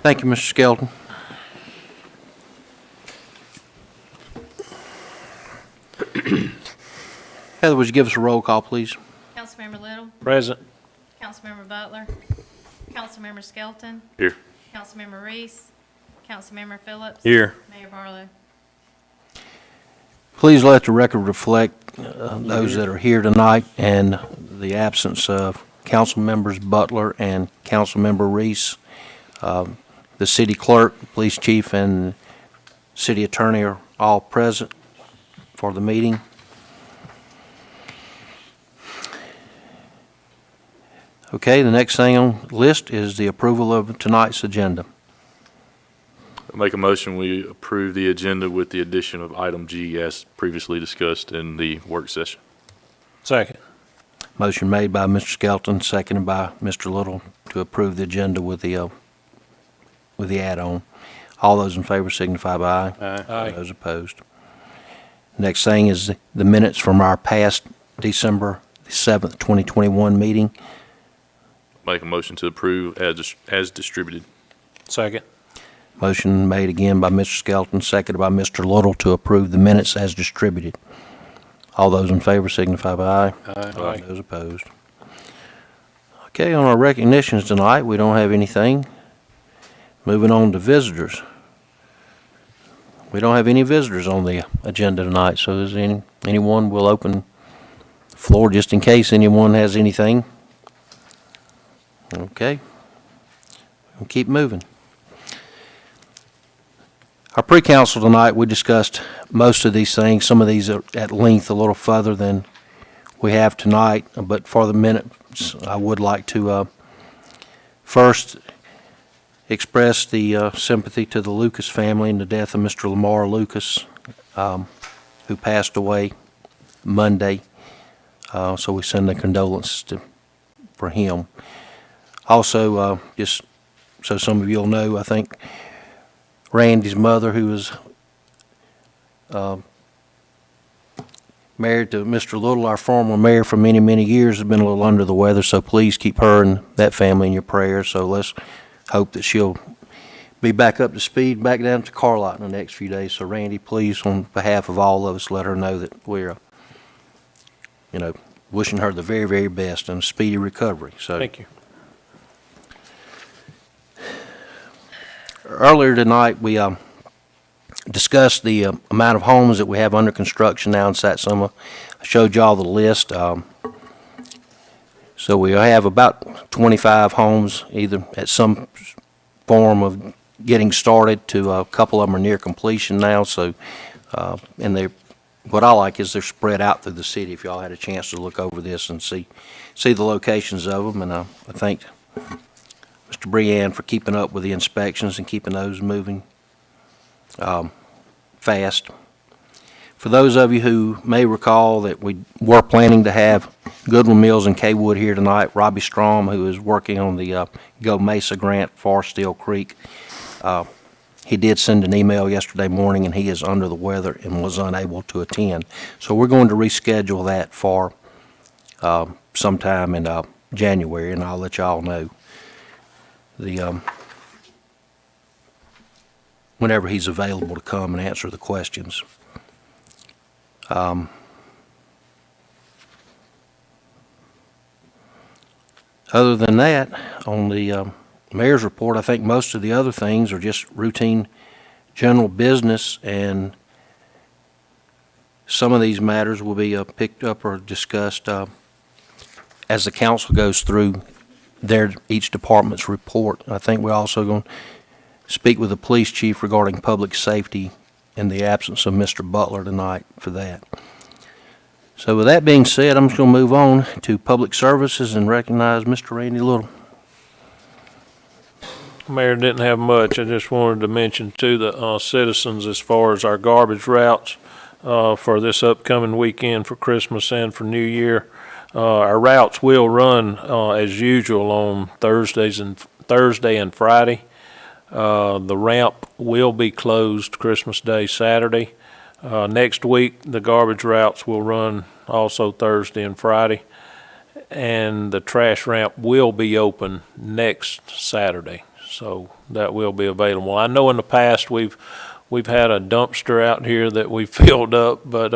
Thank you, Mr. Skelton. Heather, would you give us a roll call, please? Councilmember Little, Present. Councilmember Butler, Councilmember Skelton, Here. Councilmember Reese, Councilmember Phillips. Here. Mayor Barlow. Please let the record reflect those that are here tonight and the absence of Council Members Butler and Councilmember Reese. The city clerk, police chief, and city attorney are all present for the meeting. Okay, the next thing on the list is the approval of tonight's agenda. I'll make a motion we approve the agenda with the addition of item G as previously discussed in the work session. Second. Motion made by Mr. Skelton, seconded by Mr. Little to approve the agenda with the add-on. All those in favor signify by aye. Aye. Those opposed. Next thing is the minutes from our past December 7th, 2021 meeting. Make a motion to approve as distributed. Second. Motion made again by Mr. Skelton, seconded by Mr. Little to approve the minutes as distributed. All those in favor signify by aye. Aye. Those opposed. Okay, on our recognitions tonight, we don't have anything. Moving on to visitors. We don't have any visitors on the agenda tonight, so is anyone will open the floor just in case anyone has anything. Okay. We'll keep moving. Our pre-council tonight, we discussed most of these things. Some of these are at length a little further than we have tonight, but for the minutes, I would like to first express the sympathy to the Lucas family in the death of Mr. Lamar Lucas, who passed away Monday. So we send the condolences for him. Also, just so some of you will know, I think Randy's mother, who was married to Mr. Little, our former mayor for many, many years, has been a little under the weather, so please keep her and that family in your prayers. So let's hope that she'll be back up to speed, back down to Carlott in the next few days. So Randy, please, on behalf of all of us, let her know that we're, wishing her the very, very best and a speedy recovery. So Thank you. earlier tonight, we discussed the amount of homes that we have under construction now in Satsuma. I showed you all the list. So we have about 25 homes, either at some form of getting started to a couple of them are near completion now. So, and what I like is they're spread out through the city. If y'all had a chance to look over this and see the locations of them, and I thanked Mr. Mr. Briand for keeping up with the inspections and keeping those moving fast. For those of you who may recall that we were planning to have Goodwin Mills and Kaywood here tonight, Robbie Strom, who is working on the Go Mesa grant for Steel Creek, he did send an email yesterday morning, and he is under the weather and was unable to attend. So we're going to reschedule that for sometime in January, and I'll let y'all know whenever he's available to come and answer the questions. Other than that, on the mayor's report, I think most of the other things are just routine general business, and some of these matters will be picked up or discussed as the council goes through each department's report. I think we're also going to speak with the police chief regarding public safety in the absence of Mr. Butler tonight for that. So with that being said, I'm just going to move on to public services and recognize Mr. Randy Little. Mayor, didn't have much. I just wanted to mention to the citizens as far as our garbage routes for this upcoming weekend for Christmas and for New Year. Our routes will run as usual on Thursday and Friday. The ramp will be closed Christmas Day, Saturday. Next week, the garbage routes will run also Thursday and Friday. And the trash ramp will be open next Saturday. So that will be available. I know in the past we've had a dumpster out here that we filled up, but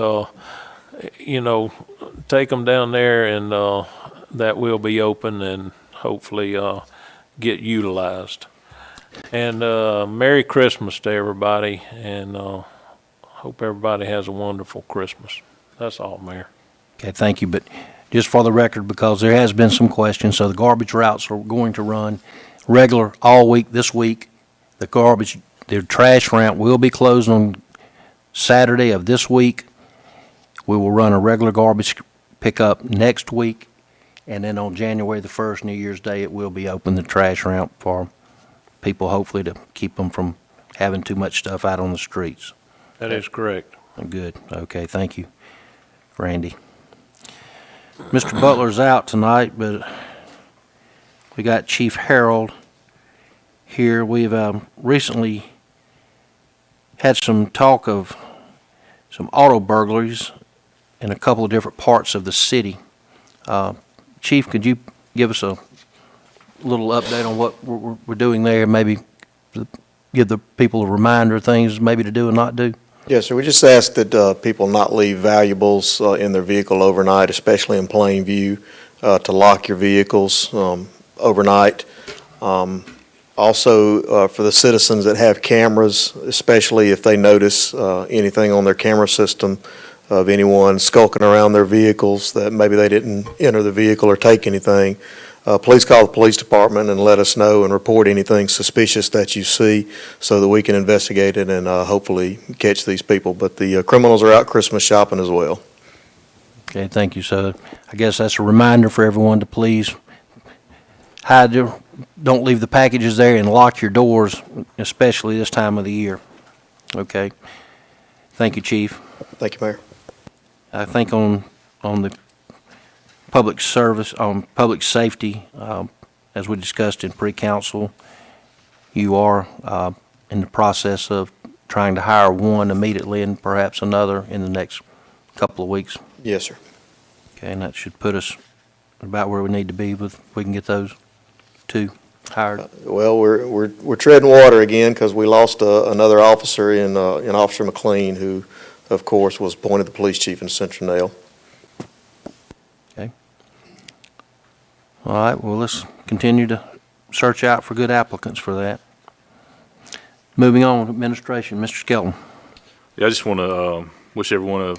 take them down there and that will be open and hopefully get utilized. And Merry Christmas to everybody, and hope everybody has a wonderful Christmas. That's all, Mayor. Okay, thank you. But just for the record, because there has been some questions, so the garbage routes are going to run regular all week this week. The trash ramp will be closed on Saturday of this week. We will run a regular garbage pickup next week, and then on January the 1st, New Year's Day, it will be open, the trash ramp, for people hopefully to keep them from having too much stuff out on the streets. That is correct. Good. Okay, thank you, Randy. Mr. Butler's out tonight, but we got Chief Harold here. We've recently had some talk of some auto burglaries in a couple of different parts of the city. Chief, could you give us a little update on what we're doing there? Maybe give the people a reminder of things maybe to do and not do? Yes, sir. We just ask that people not leave valuables in their vehicle overnight, especially in plain view, to lock your vehicles overnight. Also, for the citizens that have cameras, especially if they notice anything on their camera system of anyone skulking around their vehicles that maybe they didn't enter the vehicle or take anything, please call the police department and let us know and report anything suspicious that you see so that we can investigate it and hopefully catch these people. But the criminals are out Christmas shopping as well. Okay, thank you. So I guess that's a reminder for everyone to please don't leave the packages there and lock your doors, especially this time of the year. Okay. Thank you, Chief. Thank you, Mayor. I think on the public service, on public safety, as we discussed in pre-council, you are in the process of trying to hire one immediately and perhaps another in the next couple of weeks. Yes, sir. Okay, and that should put us about where we need to be if we can get those two hired. Well, we're treading water again because we lost another officer in Officer McLean, who, of course, was appointed the police chief in Central Nail. Okay. All right, well, let's continue to search out for good applicants for that. Moving on, administration, Mr. Skelton. Yeah, I just want to wish everyone a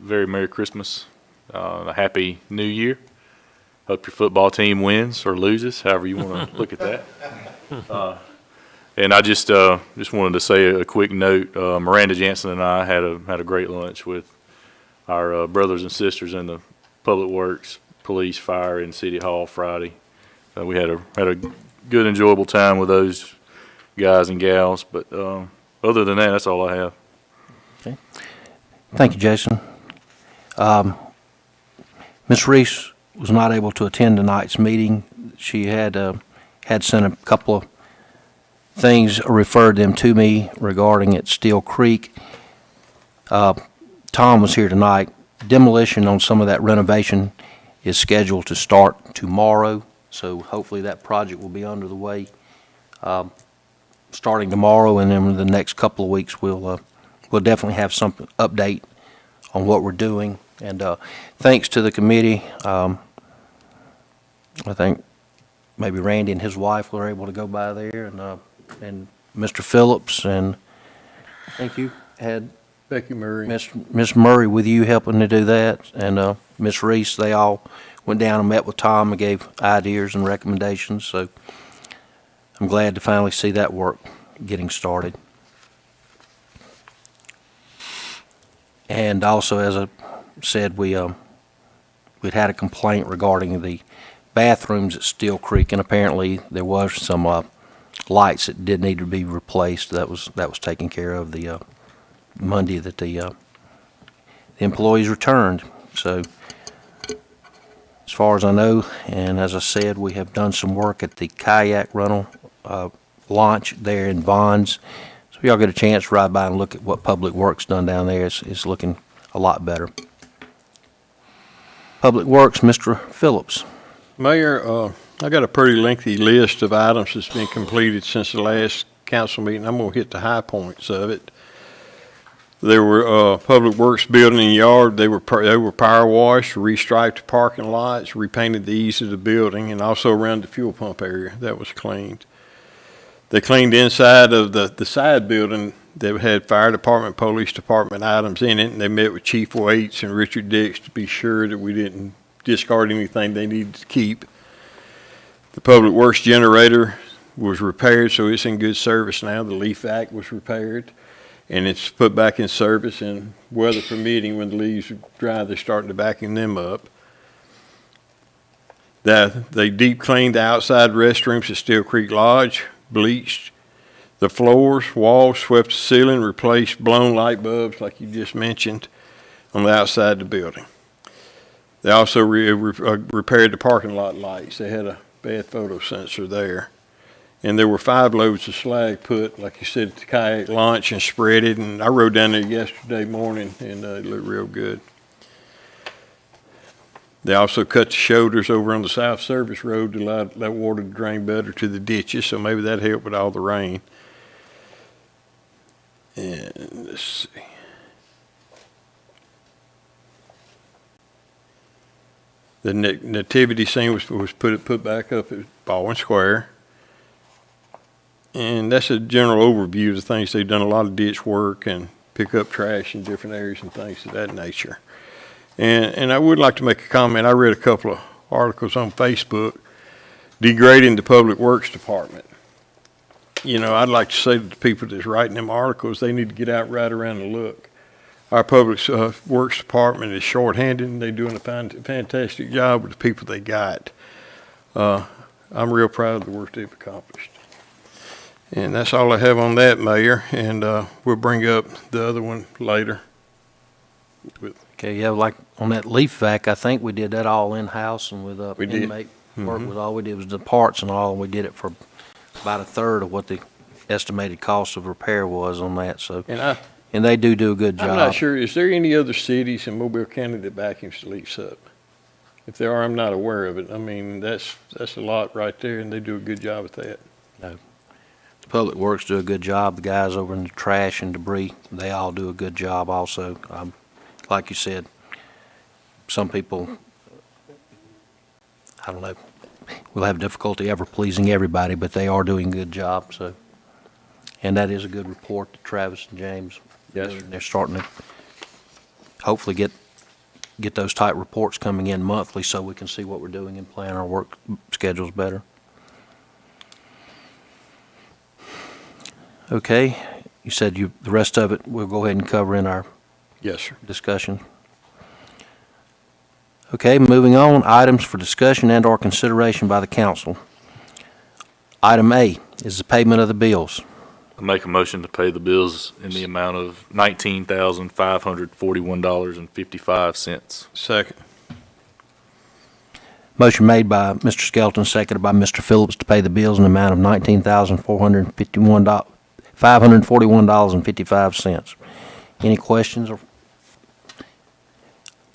very Merry Christmas, a Happy New Year. Hope your football team wins or loses, however you want to look at that. And I just wanted to say a quick note. Miranda Jansen and I had a great lunch with our brothers and sisters in the Public Works, Police, Fire, and City Hall Friday. We had a good, enjoyable time with those guys and gals. But other than that, that's all I have. Thank you, Jason. Ms. Reese was not able to attend tonight's meeting. She had sent a couple of things, referred them to me regarding at Steel Creek. Tom was here tonight. Demolition on some of that renovation is scheduled to start tomorrow, so hopefully that project will be under the way starting tomorrow, and then in the next couple of weeks we'll definitely have some update on what we're doing. And thanks to the committee, I think maybe Randy and his wife were able to go by there, and Mr. Phillips, and I think you had Becky Murray. Miss Murray with you helping to do that, and Miss Reese. They all went down and met with Tom and gave ideas and recommendations. So I'm glad to finally see that work getting started. And also, as I said, we'd had a complaint regarding the bathrooms at Steel Creek, and apparently there was some lights that did need to be replaced. That was taken care of the Monday that the employees returned. So as far as I know, and as I said, we have done some work at the kayak rental launch there in Bonds. So y'all get a chance to ride by and look at what Public Works done down there. It's looking a lot better. Public Works, Mr. Phillips. Mayor, I got a pretty lengthy list of items that's been completed since the last council meeting. I'm gonna hit the high points of it. There were Public Works building and yard. They were power washed, restriped the parking lots, repainted the eaves of the building, and also around the fuel pump area. That was cleaned. They cleaned inside of the side building that had fire department, police department items in it, and they met with Chief Waits and Richard Dix to be sure that we didn't discard anything they needed to keep. The Public Works generator was repaired, so it's in good service now. The leaf vac was repaired, and it's put back in service, and weather permitting, when the leaves are dry, they're starting to vacuum them up. They deep cleaned the outside restrooms at Steel Creek Lodge, bleached the floors, walls, swept the ceiling, replaced blown light bulbs, like you just mentioned, on the outside of the building. They also repaired the parking lot lights. They had a bad photo sensor there. And there were 5 loads of slag put, like you said, at the kayak launch and spread it. And I rode down there yesterday morning, and it looked real good. They also cut the shoulders over on the South Service Road to allow that water to drain better to the ditches, so maybe that helped with all the rain. And let's see. The nativity scene was put back up at Baldwin Square. And that's a general overview of the things. They've done a lot of ditch work and pick up trash in different areas and things of that nature. And I would like to make a comment. I read a couple of articles on Facebook degrading the Public Works Department. You know, I'd like to say to the people that's writing them articles, they need to get out right around and look. Our Public Works Department is shorthanded, and they're doing a fantastic job with the people they got. I'm real proud of the work they've accomplished. And that's all I have on that, Mayor, and we'll bring up the other one later. Okay, yeah, like on that leaf vac, I think we did that all in-house and with We did. inmate work. Was all we did was the parts and all, and we did it for about a third of what the estimated cost of repair was on that. So, and they do a good job. I'm not sure, is there any other cities in Mobile County that vacuums the leaves up? If there are, I'm not aware of it. I mean, that's a lot right there, and they do a good job at that. No. The Public Works do a good job. The guys over in the trash and debris, they all do a good job also. Like you said, some people, I don't know, will have difficulty ever pleasing everybody, but they are doing a good job. So, and that is a good report to Travis and James. Yes, sir. They're starting to hopefully get those type reports coming in monthly so we can see what we're doing and plan our work schedules better. Okay, you said the rest of it we'll go ahead and cover in our Yes, sir. discussion. Okay, moving on, items for discussion and/or consideration by the council. Item A is the payment of the bills. I make a motion to pay the bills in the amount of $19,541.55. Second. Motion made by Mr. Skelton, seconded by Mr. Phillips to pay the bills in the amount of $19,541.55. Any questions? Or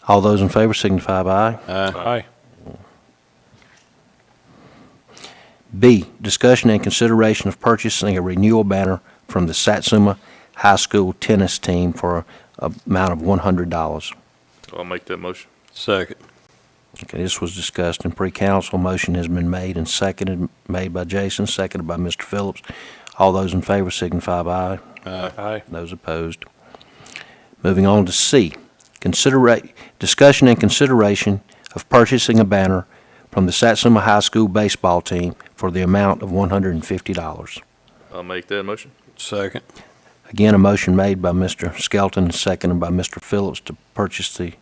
all those in favor signify by aye. Aye. B, discussion and consideration of purchasing a renewal banner from the Satsuma High School tennis team for an amount of $100. I'll make that motion. Second. Okay, this was discussed in pre-council. Motion has been made and seconded, made by Jason, seconded by Mr. Phillips. All those in favor signify by aye. Aye. Those opposed. Moving on to C, discussion and consideration of purchasing a banner from the Satsuma High School baseball team for the amount of $150. I'll make that motion. Second. Again, a motion made by Mr. Skelton, seconded by Mr. Phillips to purchase the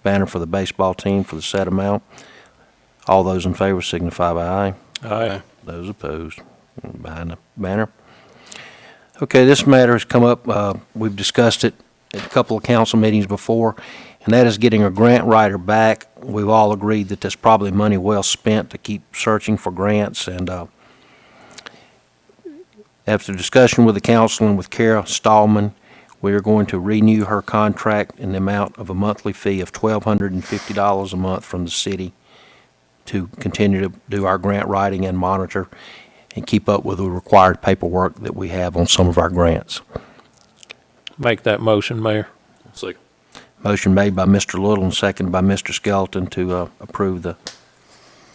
banner for the baseball team for the said amount. All those in favor signify by aye. Aye. Those opposed, behind the banner. Okay, this matter has come up, we've discussed it at a couple of council meetings before, and that is getting a grant writer back. We've all agreed that that's probably money well spent to keep searching for grants, and after discussion with the council and with Cary Stillman, we are going to renew her contract in the amount of a monthly fee of $1,250 a month from the city to continue to do our grant writing and monitor and keep up with the required paperwork that we have on some of our grants. Make that motion, Mayor. Second. Motion made by Mr. Little and seconded by Mr. Skelton to approve the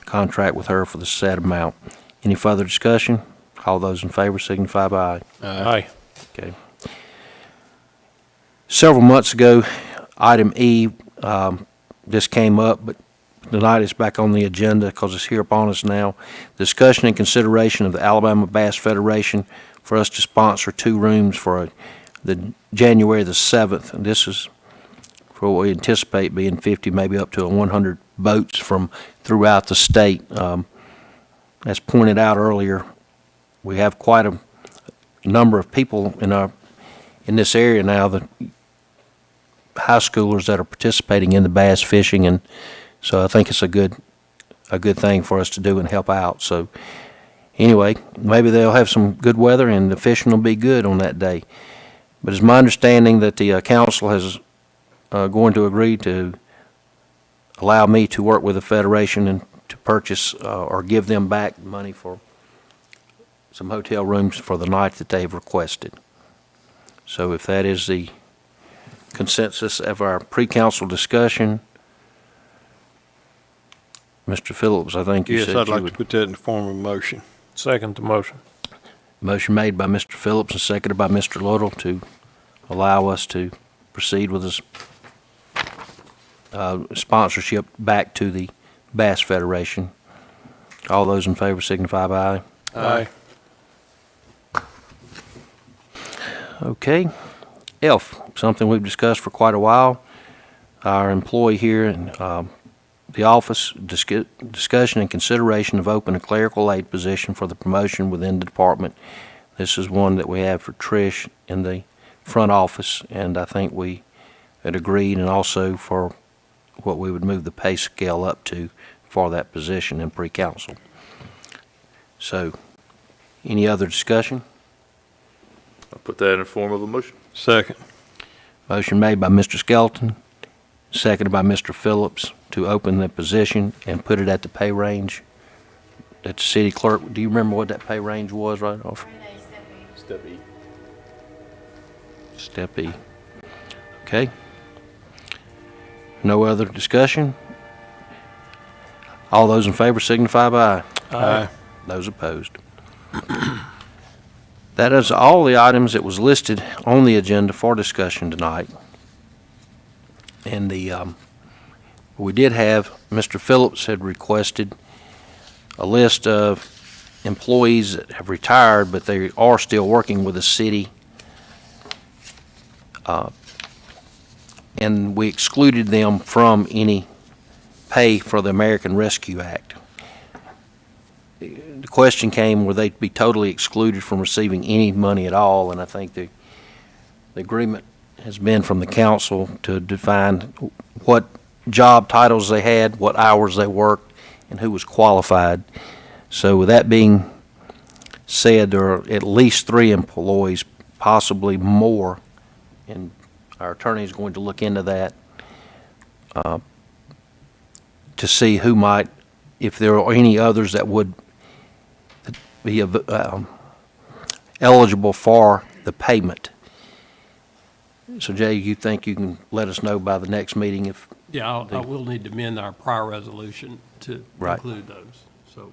contract with her for the said amount. Any further discussion? All those in favor signify by aye. Aye. Okay. Several months ago, item E, this came up, but tonight it's back on the agenda because it's here upon us now. Discussion and consideration of the Alabama Bass Federation for us to sponsor 2 rooms for the January the 7th. And this is for what we anticipate being 50, maybe up to 100 boats from throughout the state. As pointed out earlier, we have quite a number of people in this area now, that high schoolers that are participating in the bass fishing, and so I think it's a good thing for us to do and help out. So anyway, maybe they'll have some good weather and the fishing will be good on that day. But it's my understanding that the council has going to agree to allow me to work with the federation and to purchase or give them back money for some hotel rooms for the night that they've requested. So if that is the consensus of our pre-council discussion, Mr. Phillips, I think you Yes, said I'd you like to would. put that in the form of a motion. Second the motion. Motion made by Mr. Phillips and seconded by Mr. Little to allow us to proceed with this sponsorship back to the Bass Federation. All those in favor signify by aye. Aye. Okay. F, something we've discussed for quite a while. Our employee here in the office, discussion and consideration of open a clerical aide position for the promotion within the department. This is one that we have for Trish in the front office, and I think we had agreed, and also for what we would move the pay scale up to for that position in pre-council. So, any other discussion? I'll put that in the form of a motion. Second. Motion made by Mr. Skelton, seconded by Mr. Phillips to open the position and put it at the pay range that the city clerk, do you remember what that pay range was right off? Renee Steppy. Step E. Step E. Okay. No other discussion? All those in favor signify by aye. Aye. Those opposed. That is all the items that was listed on the agenda for discussion tonight. And we did have, Mr. Phillips had requested a list of employees that have retired, but they are still working with the city. And we excluded them from any pay for the American Rescue Act. the question came, would they be totally excluded from receiving any money at all? And I think the agreement has been from the council to define what job titles they had, what hours they worked, and who was qualified. So with that being said, there are at least 3 employees, possibly more, and our attorney is going to look into that to see who might, if there are any others that would be eligible for the payment. So Jay, you think you can let us know by the next meeting if? Yeah, I will need to amend our prior resolution to Right. include those, so.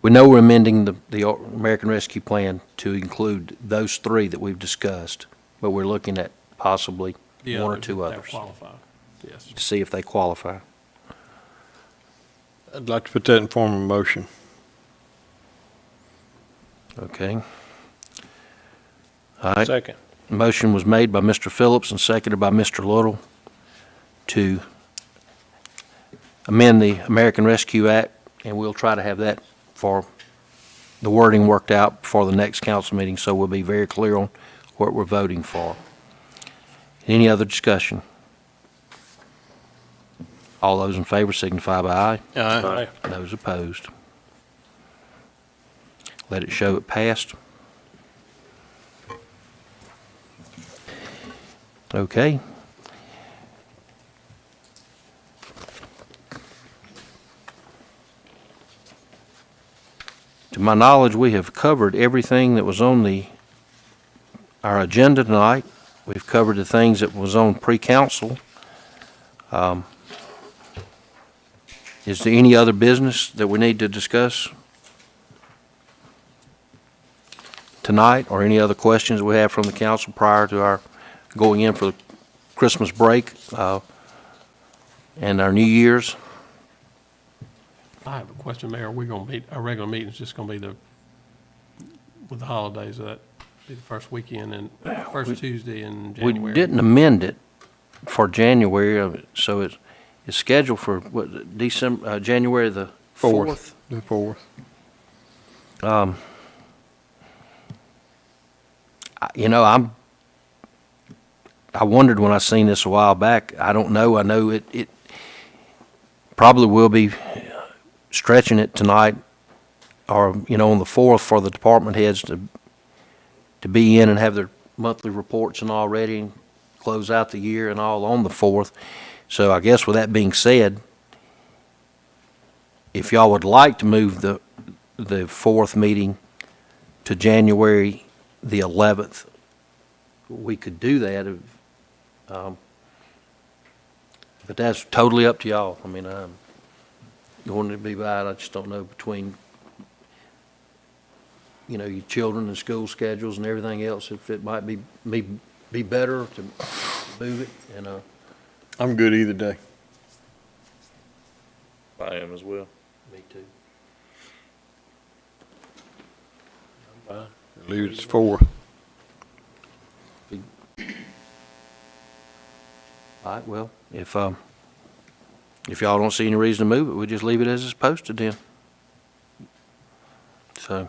We know we're amending the American Rescue Plan to include those 3 that we've discussed, but we're looking at possibly the 1 or others, 2 if they're others qualified. Yes. to see if they qualify. I'd like to put that in form of motion. Okay. All right. Second. Motion was made by Mr. Phillips and seconded by Mr. Little to amend the American Rescue Act, and we'll try to have that for the wording worked out before the next council meeting, so we'll be very clear on what we're voting for. Any other discussion? All those in favor signify by aye. Aye. Those opposed. Let it show it passed. Okay. To my knowledge, we have covered everything that was on our agenda tonight. We've covered the things that was on pre-council. Is there any other business that we need to discuss tonight, or any other questions we have from the council prior to our going in for the Christmas break and our New Year's? I have a question, Mayor. Are we going to meet, our regular meeting's just going to be with the holidays, that be the first weekend and first Tuesday in We January? didn't amend it for January, so it's scheduled for what, December, January the 4th? The 4th. I wondered when I seen this a while back. I don't know. I know it probably will be stretching it tonight, or, on the 4th for the department heads to be in and have their monthly reports and all ready and close out the year and all on the 4th. So I guess with that being said, if y'all would like to move the 4th meeting to January the 11th, we could do that. But that's totally up to y'all. I mean, I'm going to be by, I just don't know between, your children and school schedules and everything else, if it might be better to move it, I'm good either day. I am as well. me too. Leave it to 4th. All right, well, if y'all don't see any reason to move it, we'll just leave it as it's posted then. So,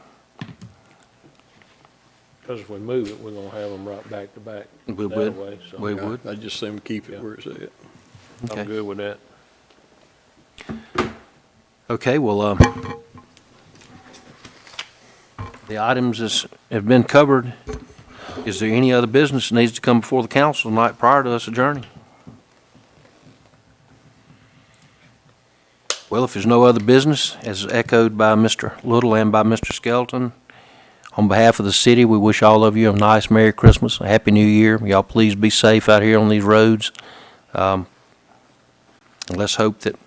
Because if we move it, we're going to have them right back to back. We that would. way, so we would. I just say we keep it Yeah. where it's at. Okay. I'm good with that. Okay, well, the items have been covered. Is there any other business that needs to come before the council tonight prior to us adjourning? Well, if there's no other business, as echoed by Mr. Little and by Mr. Skelton, on behalf of the city, we wish all of you a nice Merry Christmas, a Happy New Year. Y'all please be safe out here on these roads. Let's hope that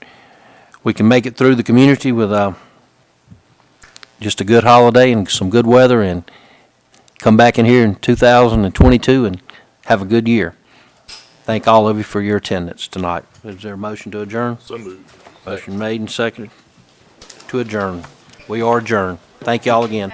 we can make it through the community with just a good holiday and some good weather, and come back in here in 2022 and have a good year. Thank all of you for your attendance tonight. Is there a motion to adjourn? So moved. Motion made and seconded to adjourn. We are adjourned. Thank y'all again.